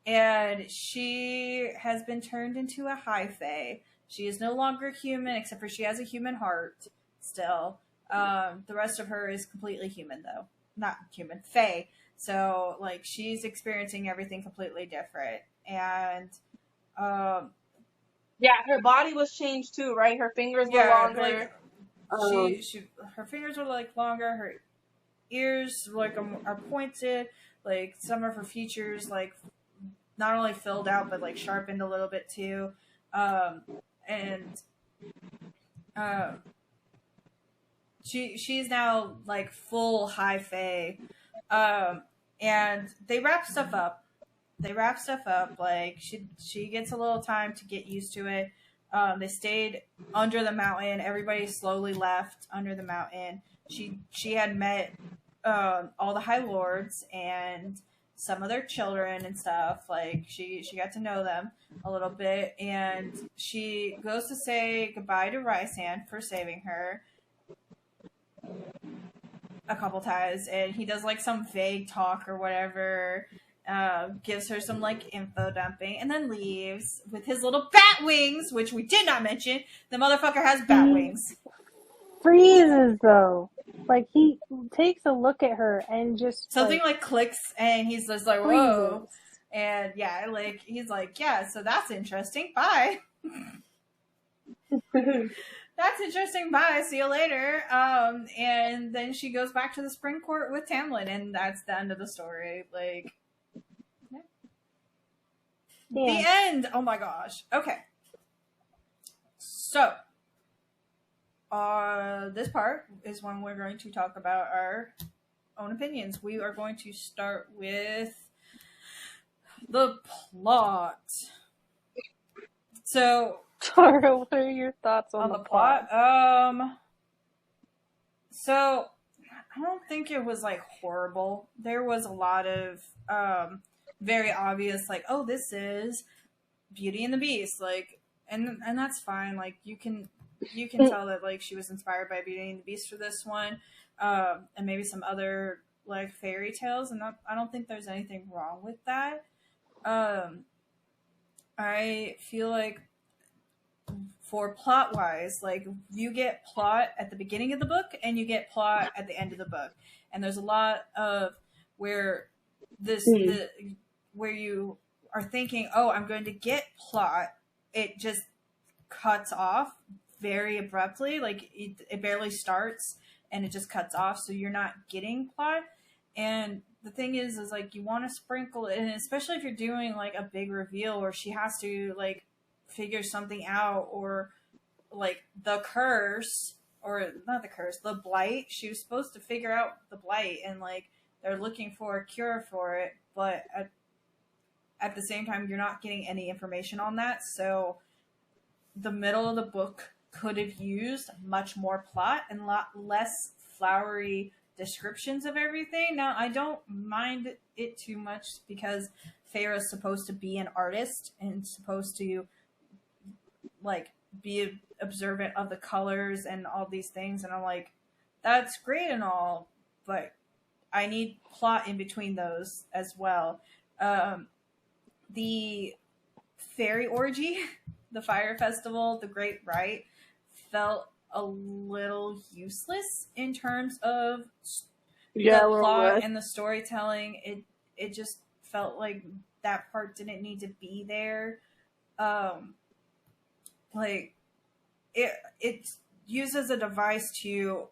and she has been turned into a high fae. She is no longer human, except for she has a human heart still. The rest of her is completely human, though. Not human, fae. So, like, she's experiencing everything completely different. And, Yeah, her body was changed too, right? Her fingers were longer. Like, her fingers were, like, longer. Her ears, like, are pointed. Like, some of her features, like, not only filled out, but, like, sharpened a little bit, too. She's now like full high fae, and they wrap stuff up. Like she gets a little time to get used to it. They stayed under the mountain. Everybody slowly left under the mountain. She had met all the High Lords and some of their children and stuff. Like she got to know them a little bit, and she goes to say goodbye to Rhysand for saving her a couple times, and he does like some vague talk or whatever, gives her some like info dumping, and then leaves with his little bat wings, which we did not mention. The motherfucker has bat wings. Freezes though. Like he takes a look at her and just something like clicks, and he's just like, whoa. And yeah, like he's like, yeah, so that's interesting. Bye. That's interesting. Bye. See you later. And then she goes back to the spring court with Tamlin, and that's the end of the story. Like, yeah. The end. Oh my gosh. Okay. So, this part is when we're going to talk about our own opinions. We are going to start with the plot. So, Tarra, what are your thoughts on the plot? So, I don't think it was, like, horrible. There was a lot of very obvious, like, oh, this is Beauty and the Beast. Like, and that's fine. Like, you can tell that, like, she was inspired by Beauty and the Beast for this one, and maybe some other, like, fairy tales. And I don't think there's anything wrong with that. I feel like for plot wise, like you get plot at the beginning of the book and you get plot at the end of the book, and there's a lot of where where you are thinking, oh, I'm going to get plot, it just cuts off very abruptly. Like it barely starts and it just cuts off, so you're not getting plot. And the thing is like you want to sprinkle it, and especially if you're doing like a big reveal where she has to like figure something out, or like the curse, or not the curse, the blight. She was supposed to figure out the blight, and like they're looking for a cure for it, but at the same time you're not getting any information on that. So the middle of the book could have used much more plot and a lot less flowery descriptions of everything. Now, I don't mind it too much because Feyre's supposed to be an artist and supposed to like be observant of the colors and all these things, and I'm like, that's great and all, but I need plot in between those as well. The fairy orgy, the fire festival, the Great Rite felt a little useless in terms of the plot and the storytelling. It just felt like that part didn't need to be there. Like it used as a device to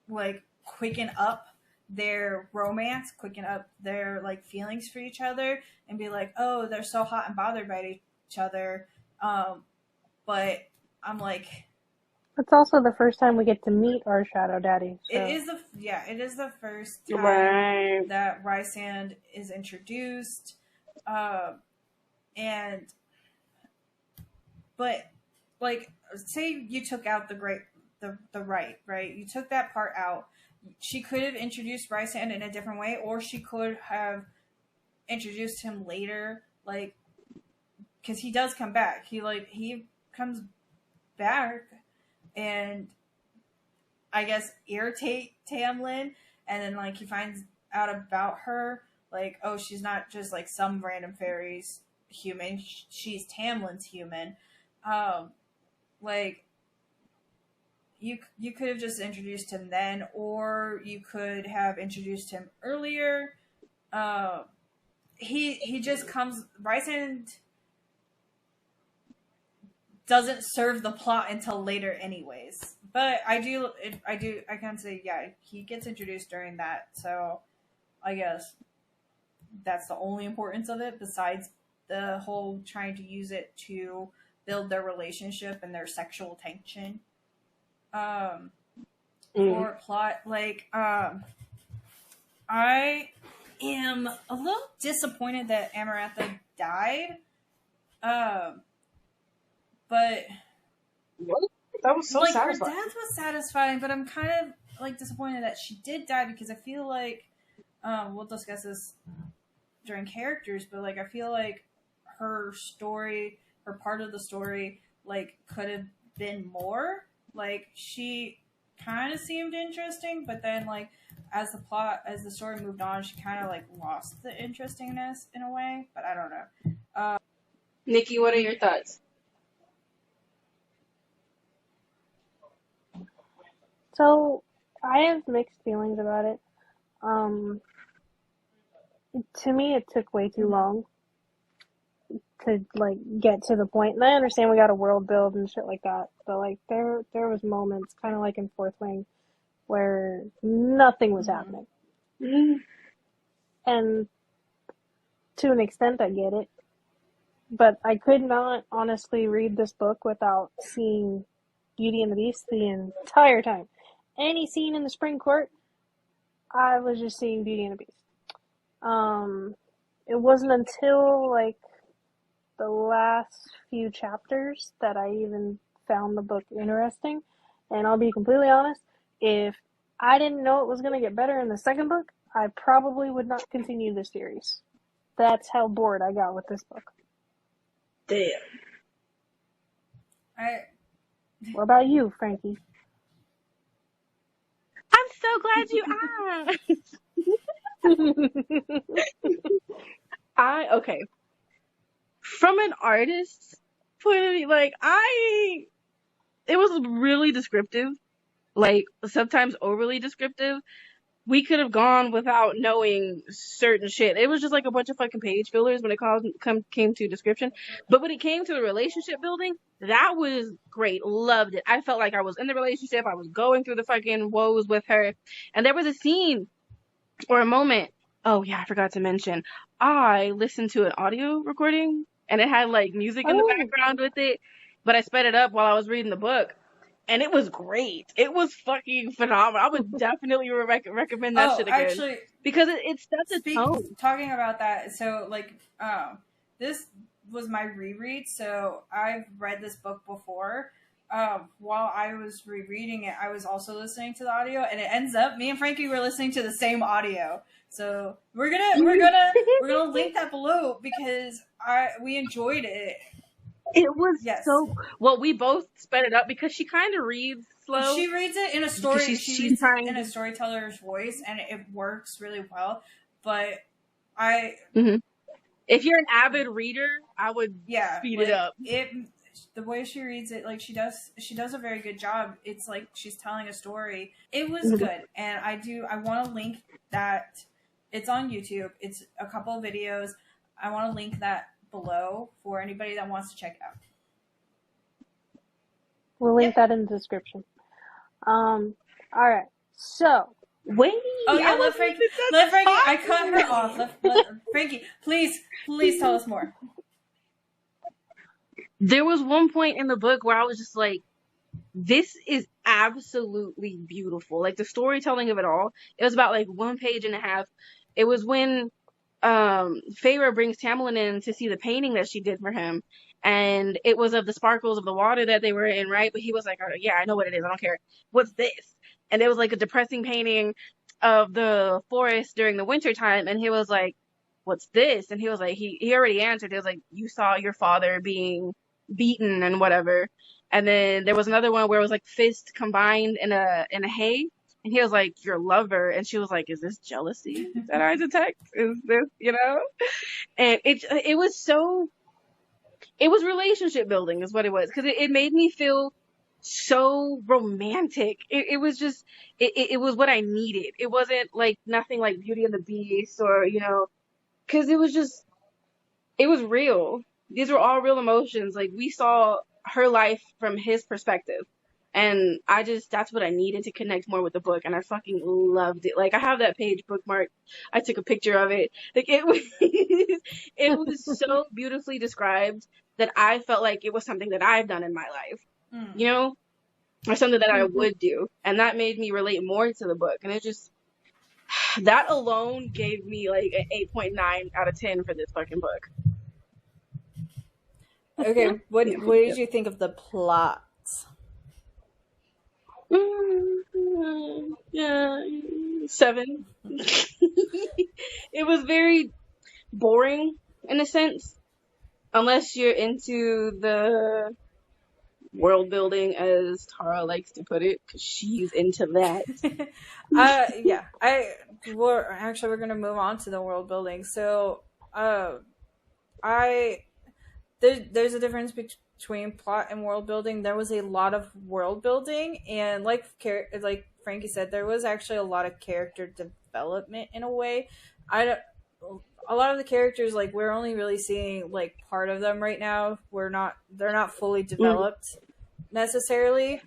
like quicken up their romance, quicken up their like feelings for each other, and be like, oh, they're so hot and bothered by each other. But I'm like, it's also the first time we get to meet our Shadow Daddy. So. it is the first time Right. that Rhysand is introduced, but like, say you took out the right, you took that part out. She could have introduced Rhysand in a different way, or she could have introduced him later, like, because he does come back. He comes back and I guess irritate Tamlin, and then like he finds out about her, like, oh, she's not just like some random fairy's human, she's Tamlin's human. Like, you could have just introduced him then, or you could have introduced him earlier. He just comes. Rhysand doesn't serve the plot until later, anyways. But I can say, yeah, he gets introduced during that. So I guess that's the only importance of it, besides the whole trying to use it to build their relationship and their sexual tension. Or plot, like, I am a little disappointed that Amarantha died. But What? That was so like, satisfying. her death was satisfying, but I'm kind of like disappointed that she did die, because I feel like we'll discuss this during characters, but like I feel like her story, her part of the story, like could have been more. Like, she kind of seemed interesting, but then like as the story moved on, she kind of like lost the interestingness in a way. But I don't know. Nikki, what are your thoughts? So, I have mixed feelings about it. To me, it took way too long to, like, get to the point. And I understand we got a world build and shit like that, but, like, there was moments, kind of like in Fourth Wing, where nothing was happening. And to an extent, I get it. But I could not honestly read this book without seeing Beauty and the Beast the entire time. Any scene in the Spring Court, I was just seeing Beauty and the Beast. It wasn't until, like, the last few chapters that I even found the book interesting. And I'll be completely honest, if I didn't know it was going to get better in the second book, I probably would not continue the series. That's how bored I got with this book. Damn. What about you, Frankie? I'm so glad you asked. Okay. From an artist's point of view, like, it was really descriptive, like, sometimes overly descriptive. We could have gone without knowing certain shit. It was just like a bunch of fucking page fillers when it came to description. But when it came to the relationship building, that was great. Loved it. I felt like I was in the relationship. I was going through the fucking woes with her. And there was a scene or a moment. Oh yeah, I forgot to mention. I listened to an audio recording and it had like music in the background with it. But I sped it up while I was reading the book. And it was great. It was fucking phenomenal. I would definitely recommend that shit again. Actually, because it sets a tone. Talking about that, so like, this was my reread. So I've read this book before. While I was rereading it, I was also listening to the audio, and it ends up me and Frankie were listening to the same audio. So we're gonna link that below because we enjoyed it. It was so well. We both sped it up because she kind of reads slow. She reads it in a story. She reads it in a storyteller's voice, and it works really well. But if you're an avid reader, I would speed it up. The way she reads it, like she does a very good job. It's like she's telling a story. It was good, and I want to link that. It's on YouTube. It's a couple of videos. I want to link that below for anybody that wants to check it out. We'll link that in the description. Alright, so Wait. Oh yeah, I let wasn't Frankie. even done Let Frankie. I talking. cut her off. Frankie, please tell us more. There was one point in the book where I was just like, this is absolutely beautiful. Like the storytelling of it all. It was about like 1.5 pages. It was when Feyre brings Tamlin in to see the painting that she did for him. And it was of the sparkles of the water that they were in, right? But he was like, oh, yeah, I know what it is. I don't care. What's this? And it was like a depressing painting of the forest during the winter time. And he was like, what's this? And he was like, he already answered. It was like, you saw your father being beaten and whatever. And then there was another one where it was like fist combined in a hay. And he was like, your lover. And she was like, is this jealousy that I detect? Is this, you know? And it was relationship building is what it was. Cause it made me feel so romantic. It was just, it was what I needed. It wasn't like nothing like Beauty and the Beast or, you know, cause it was just, it was real. These were all real emotions. Like we saw her life from his perspective. And that's what I needed to connect more with the book. And I fucking loved it. Like I have that page bookmarked. I took a picture of it. Like it was, it was so beautifully described that I felt like it was something that I've done in my life, you know, or something that I would do. And that made me relate more to the book. And it just, that alone gave me like an 8.9 out of 10 for this fucking book. Okay, what did you think of the plot? Yeah, 7. It was very boring in a sense, unless you're into the world building, as Tarra likes to put it, because she's into that. Yeah, we're gonna move on to the world building. So, there's a difference between plot and world building. There was a lot of world building, and like Frankie said, there was actually a lot of character development in a way. A lot of the characters, like, we're only really seeing like part of them right now. They're not fully developed necessarily.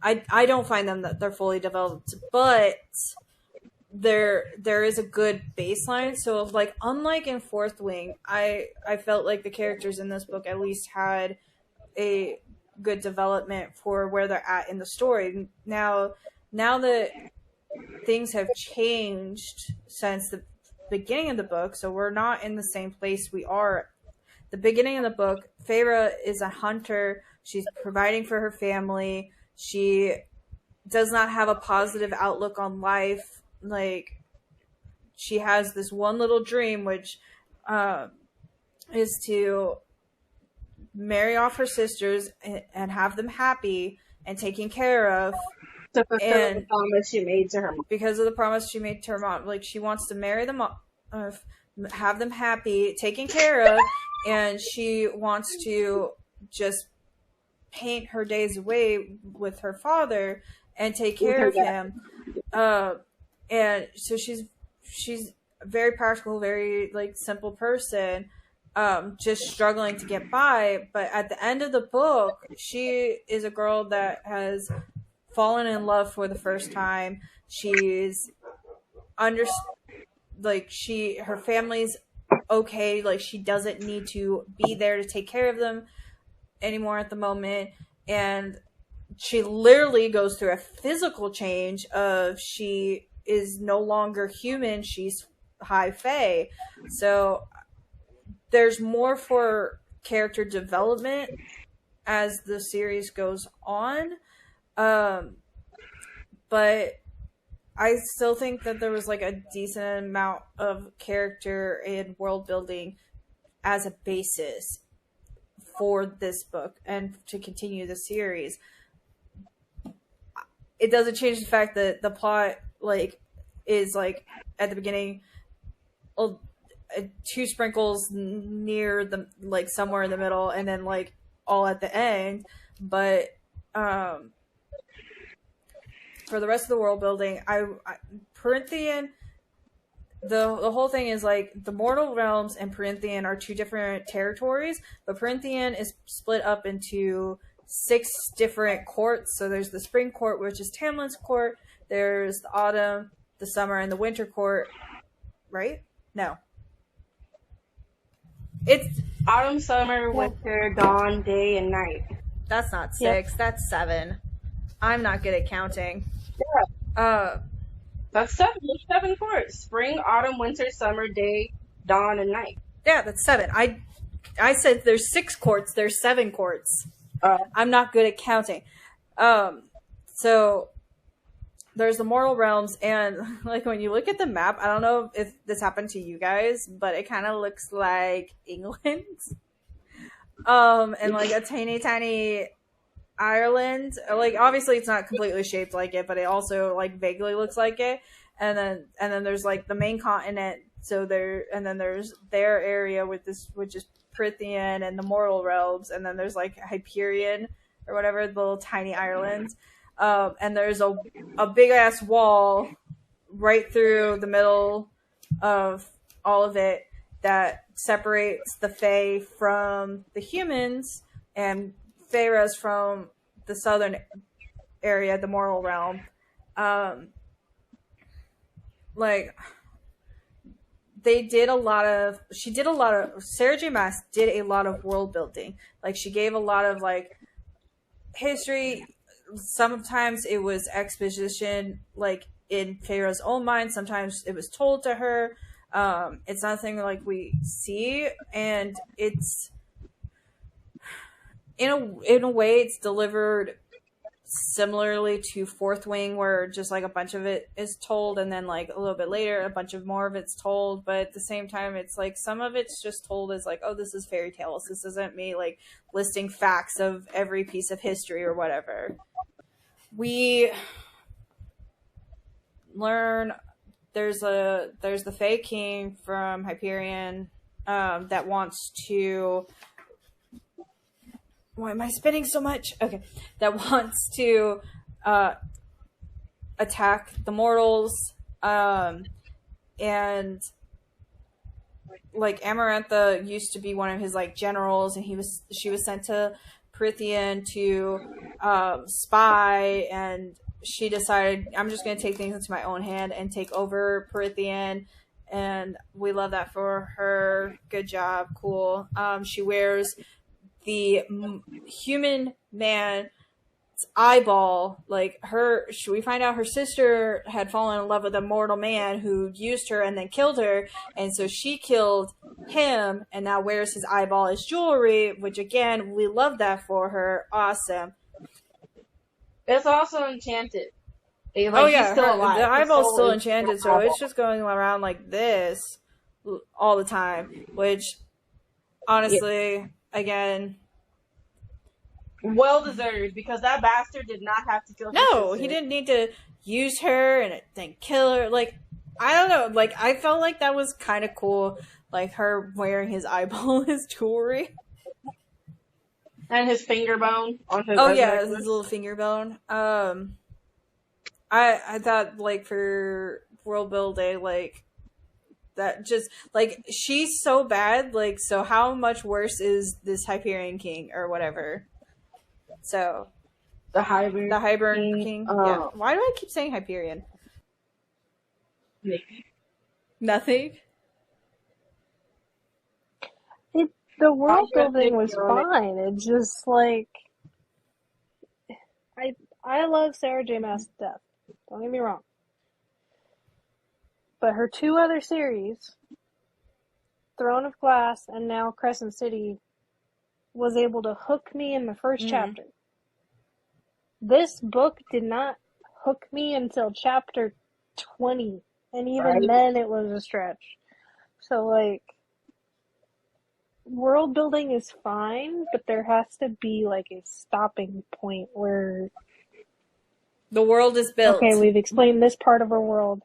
I don't find them that they're fully developed, but there is a good baseline. So like, unlike in Fourth Wing, I felt like the characters in this book at least had a good development for where they're at in the story. Now that things have changed since the beginning of the book, so we're not in the same place we are. The beginning of the book, Feyre is a hunter. She's providing for her family. She does not have a positive outlook on life. Like, she has this one little dream, which is to marry off her sisters and have them happy and taken care of. To fulfill the promise she made to her mom. Because of the promise she made to her mom. Like, she wants to marry them off, have them happy, taken care of, and she wants to just paint her days away with her father and take care of him. And so she's a very practical, very like simple person, just struggling to get by. But at the end of the book, she is a girl that has fallen in love for the first time. She's her family's okay. Like, she doesn't need to be there to take care of them anymore at the moment. And she literally goes through a physical change of she is no longer human. She's high fae. So there's more for character development as the series goes on. But I still think that there was like a decent amount of character and world building as a basis for this book and to continue the series. It doesn't change the fact that the plot like is like at the beginning, 2 sprinkles near the like somewhere in the middle, and then like all at the end. But for the rest of the world building, Prythian, the whole thing is like the mortal realms and Prythian are 2 different territories, but Prythian is split up into 6 different courts. So there's the Spring Court, which is Tamlin's court. There's the Autumn the summer and the winter court, right? No. It's autumn, summer, winter, dawn, day, and night. That's not 6. That's 7. I'm not good at counting. That's 7. There's 7 courts. Spring, autumn, winter, summer, day, dawn, and night. Yeah, that's 7. I said there's 6 courts. There's 7 courts. I'm not good at counting. So there's the mortal realms, and like when you look at the map, I don't know if this happened to you guys, but it kind of looks like England. And like a tiny Ireland. Like obviously it's not completely shaped like it, but it also like vaguely looks like it. And then there's like the main continent. So there's their area with this, which is Prythian and the mortal realms, and then there's like Hyperion or whatever, the little tiny islands. And there's a big ass wall right through the middle of all of it that separates the Fae from the humans and Feyres from the southern area, the mortal realm. Sarah J. Maas did a lot of world building. Like she gave a lot of like history. Sometimes it was exposition, like in Feyre's own mind. Sometimes it was told to her. It's nothing like we see, and it's in a way it's delivered similarly to Fourth Wing, where just like a bunch of it is told, and then like a little bit later a bunch of more of it's told. But at the same time, it's like some of it's just told as like, oh, this is fairy tales. This isn't me like listing facts of every piece of history or whatever. We learn there's the Fae King from Hyperion that wants to. Why am I spinning so much? Okay, that wants to attack the mortals, and like Amarantha used to be one of his like generals, and she was sent to Prythian to spy, and she decided, I'm just going to take things into my own hand and take over Prythian, and we love that for her. Good job, cool. She wears the human man's eyeball, like we find out her sister had fallen in love with a mortal man who used her and then killed her, and so she killed him and now wears his eyeball as jewelry, which again, we love that for her. Awesome. It's also enchanted. Like, oh yeah, still alive. The eyeball's still enchanted, so it's just going around like this all the time, which honestly, again, well deserved, because that bastard did not have to kill her. No, he didn't need to use her and then kill her. Like, I don't know. Like, I felt like that was kind of cool. Like, her wearing his eyeball as jewelry. And his finger bone on his his little finger bone. I thought, like, for world building, like, that just, like, she's so bad, like, so how much worse is this Hyperion King or whatever? So, the Hyperion King. Yeah. Why do I keep saying Hyperion? Nothing. The world building was fine. It's just like I love Sarah J. Maas to death. Don't get me wrong. But her 2 other series, Throne of Glass and now Crescent City, was able to hook me in the first chapter. This book did not hook me until chapter 20, and even then it was a stretch. So, like, world building is fine, but there has to be, like, a stopping point where the world is built. Okay, we've explained this part of our world.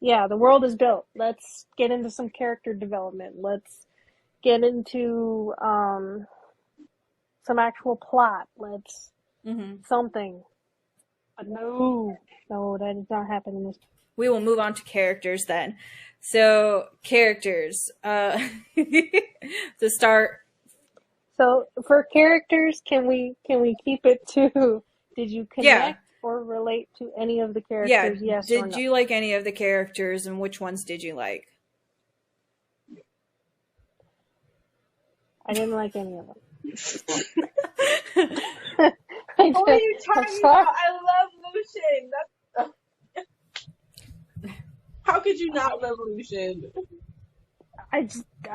Yeah, the world is built. Let's get into some character development. Let's get into some actual plot. Let's something. But no, that did not happen in this. We will move on to characters then. So, characters. To start. So, for characters, can we keep it to, did you connect? or relate to any of the characters, yes or did no. you like any of the characters, and which ones did you like? I didn't like any of them. What are you talking about? I love Lucian. That's how could you not love Lucian? I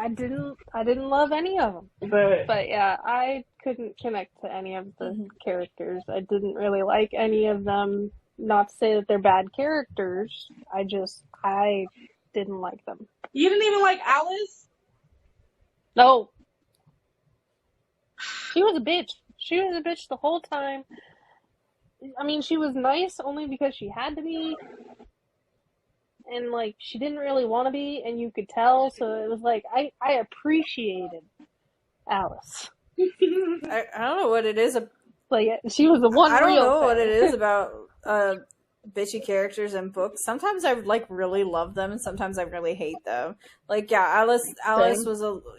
didn't love any of them. But yeah, I couldn't connect to any of the characters. I didn't really like any of them. Not to say that they're bad characters. I didn't like them. You didn't even like Alice? No. She was a bitch. She was a bitch the whole time. I mean, she was nice only because she had to be. And, like, she didn't really want to be, and you could tell, so it was like, I appreciated Alice. I don't know what it is. Like, she was the one I don't real know fan. what it is about bitchy characters in books. Sometimes I, like, really love them, and sometimes I really hate them. Like, yeah, Alice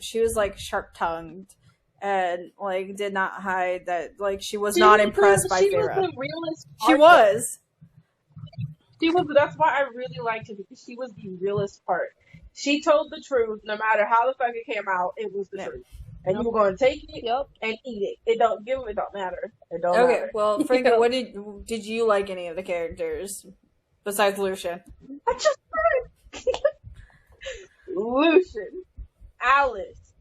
she was, like, sharp-tongued, and, like, did not hide that, like, she was not impressed by Farrah. She was the realist. She was. That's why I really liked her, because she was the realest part. She told the truth, no matter how the fuck it came out, it was the truth. And you were going to take it and eat it. It don't matter. It don't matter. Well, Franky, what did you like any of the characters besides Lucian? I just heard Lucian, Alice.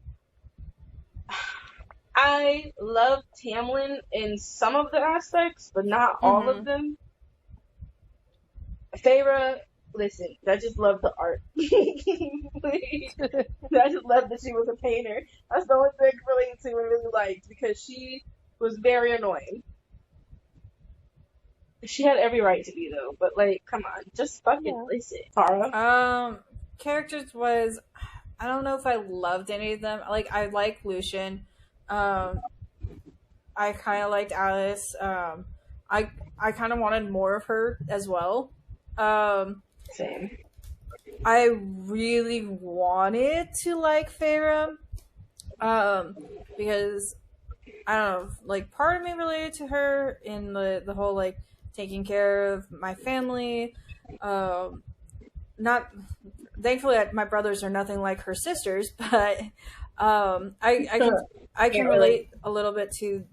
I love Tamlin in some of the aspects, but not all of them. Farrah, listen, I just love the art. I just love that she was a painter. That's the only thing I could relate to and really liked, because she was very annoying. She had every right to be, though, but, like, come on, just fucking listen, Tarra. Characters was, I don't know if I loved any of them. Like, I like Lucian. I kind of liked Alice. I kind of wanted more of her as well. Same. I really wanted to like Farrah, because I don't know, like, part of me related to her in the whole, like, taking care of my family. Not thankfully, my brothers are nothing like her sisters, but I can relate a little bit to,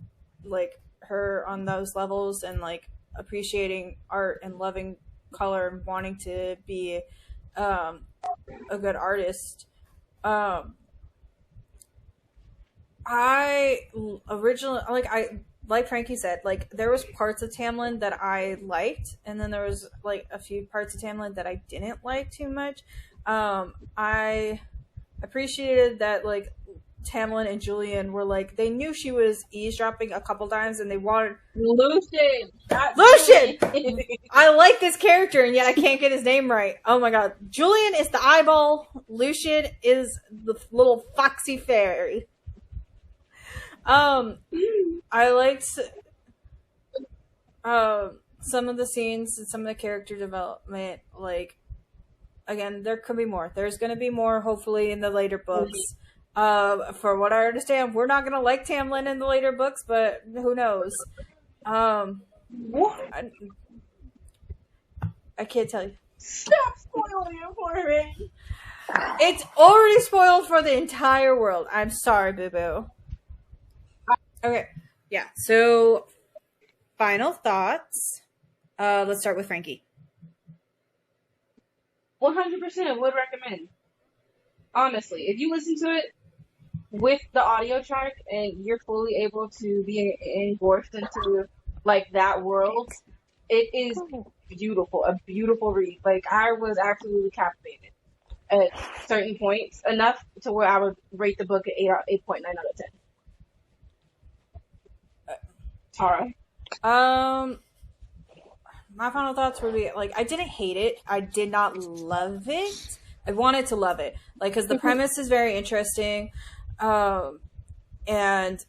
like, her on those levels, and, like, appreciating art and loving color and wanting to be a good artist. I originally, like Franky said, like, there was parts of Tamlin that I liked, and then there was, like, a few parts of Tamlin that I didn't like too much. I appreciated that, like, Tamlin and Julian were, like, they knew she was eavesdropping a couple times, and they wanted Lucian! I like this character, and yet I can't get his name right. Oh my god. Julian is the eyeball. Lucian is the little foxy fairy. I liked some of the scenes and some of the character development. Like, again, there could be more. There's going to be more, hopefully, in the later books. For what I understand, we're not going to like Tamlin in the later books, but who knows? I can't tell you. Stop spoiling it for me! It's already spoiled for the entire world. I'm sorry, boo-boo. Okay, yeah, so final thoughts. Let's start with Franky. 100% would recommend. Honestly, if you listen to it with the audio track and you're fully able to be engulfed into, like, that world, it is beautiful. A beautiful read. Like, I was absolutely captivated at certain points, enough to where I would rate the book at 8.9 out of 10. Tarra? My final thoughts would be, like, I didn't hate it. I did not love it. I wanted to love it. Like, because the premise is very interesting. And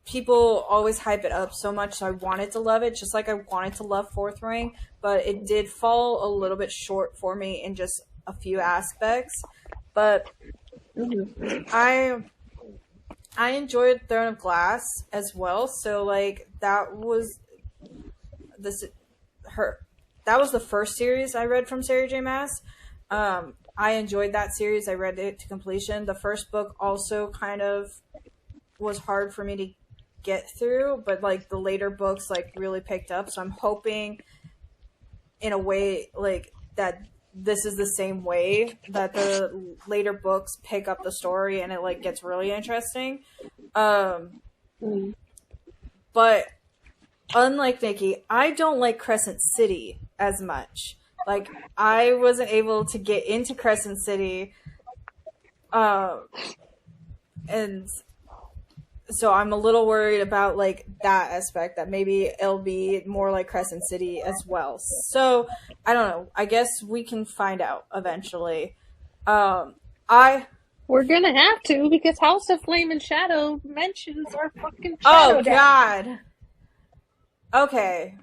people always hype it up so much, so I wanted to love it, just like I wanted to love Fourth Ring, but it did fall a little bit short for me in just a few aspects. But I enjoyed Throne of Glass as well, so, like, that was this. that was the first series I read from Sarah J. Maas. I enjoyed that series. I read it to completion. The first book also kind of was hard for me to get through, but like the later books like really picked up. So I'm hoping in a way like that this is the same way that the later books pick up the story and it like gets really interesting. But unlike Nikki, I don't like Crescent City as much. Like, I wasn't able to get into Crescent City, and so I'm a little worried about, like, that aspect, that maybe it'll be more like Crescent City as well. So, I don't know. I guess we can find out eventually. We're gonna have to, because House of Flame and Shadow mentions our fucking Shadow Dad. God. Okay.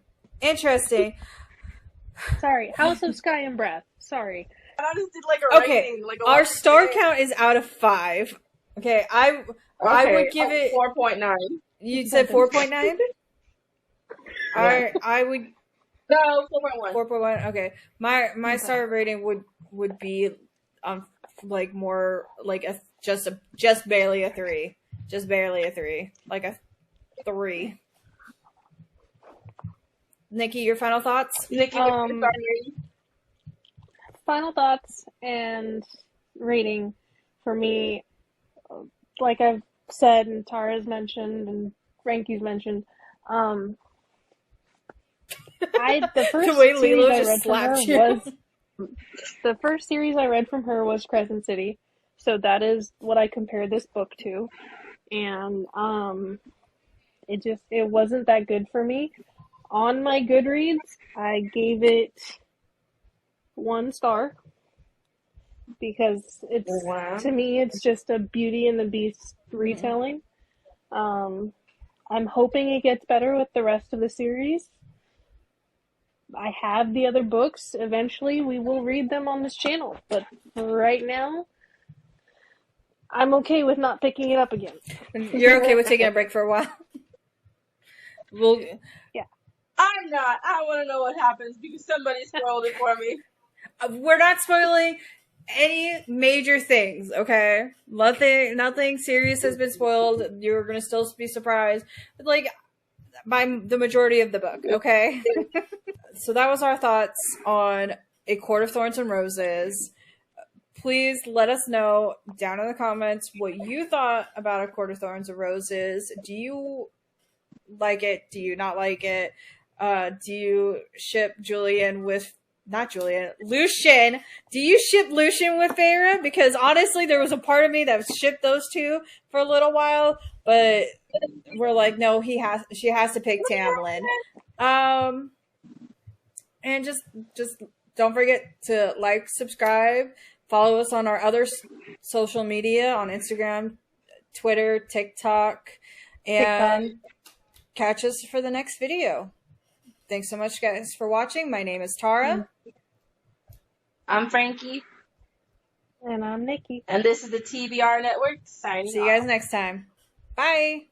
Interesting. Sorry, House of Sky and Breath. Sorry. I just did like a rating. Like our star count is out of 5. Okay, I would give it 4.9. You said 4.9? I would No, 4.1. 4.1. Okay. My star rating would be like more like just barely a 3. Just barely a 3. Like a 3. Nikki, your final thoughts? Nikki, what's your rating? Final thoughts and rating for me, like I've said and Tara's mentioned and Franky's mentioned, the first the way series Lilo I just read from her slapped you. was the first series I read from her was Crescent City, so that is what I compared this book to, and it wasn't that good for me. On my Goodreads, I gave it 1 star because to me, it's just a Beauty and the Beast retelling. I'm hoping it gets better with the rest of the series. I have the other books. Eventually, we will read them on this channel, but for right now, I'm okay with not picking it up again. You're okay with taking a break for a while? Yeah. I'm not. I want to know what happens because somebody spoiled it for me. We're not spoiling any major things, okay? Nothing serious has been spoiled. You're gonna still be surprised, like by the majority of the book, okay? So that was our thoughts on A Court of Thorns and Roses. Please let us know down in the comments what you thought about A Court of Thorns and Roses. Do you like it? Do you not like it? Do you ship Lucian? Do you ship Lucian with Feyre? Because honestly, there was a part of me that shipped those two for a little while, but we're like, no, she has to pick Tamlin. And just don't forget to like, subscribe, follow us on our other social media on Instagram, Twitter, TikTok, and catch us for the next video. Thanks so much, guys, for watching. My name is Tara. I'm Franky. And I'm Nikki. And this is the TBR Network signing off. See you guys next time. Bye.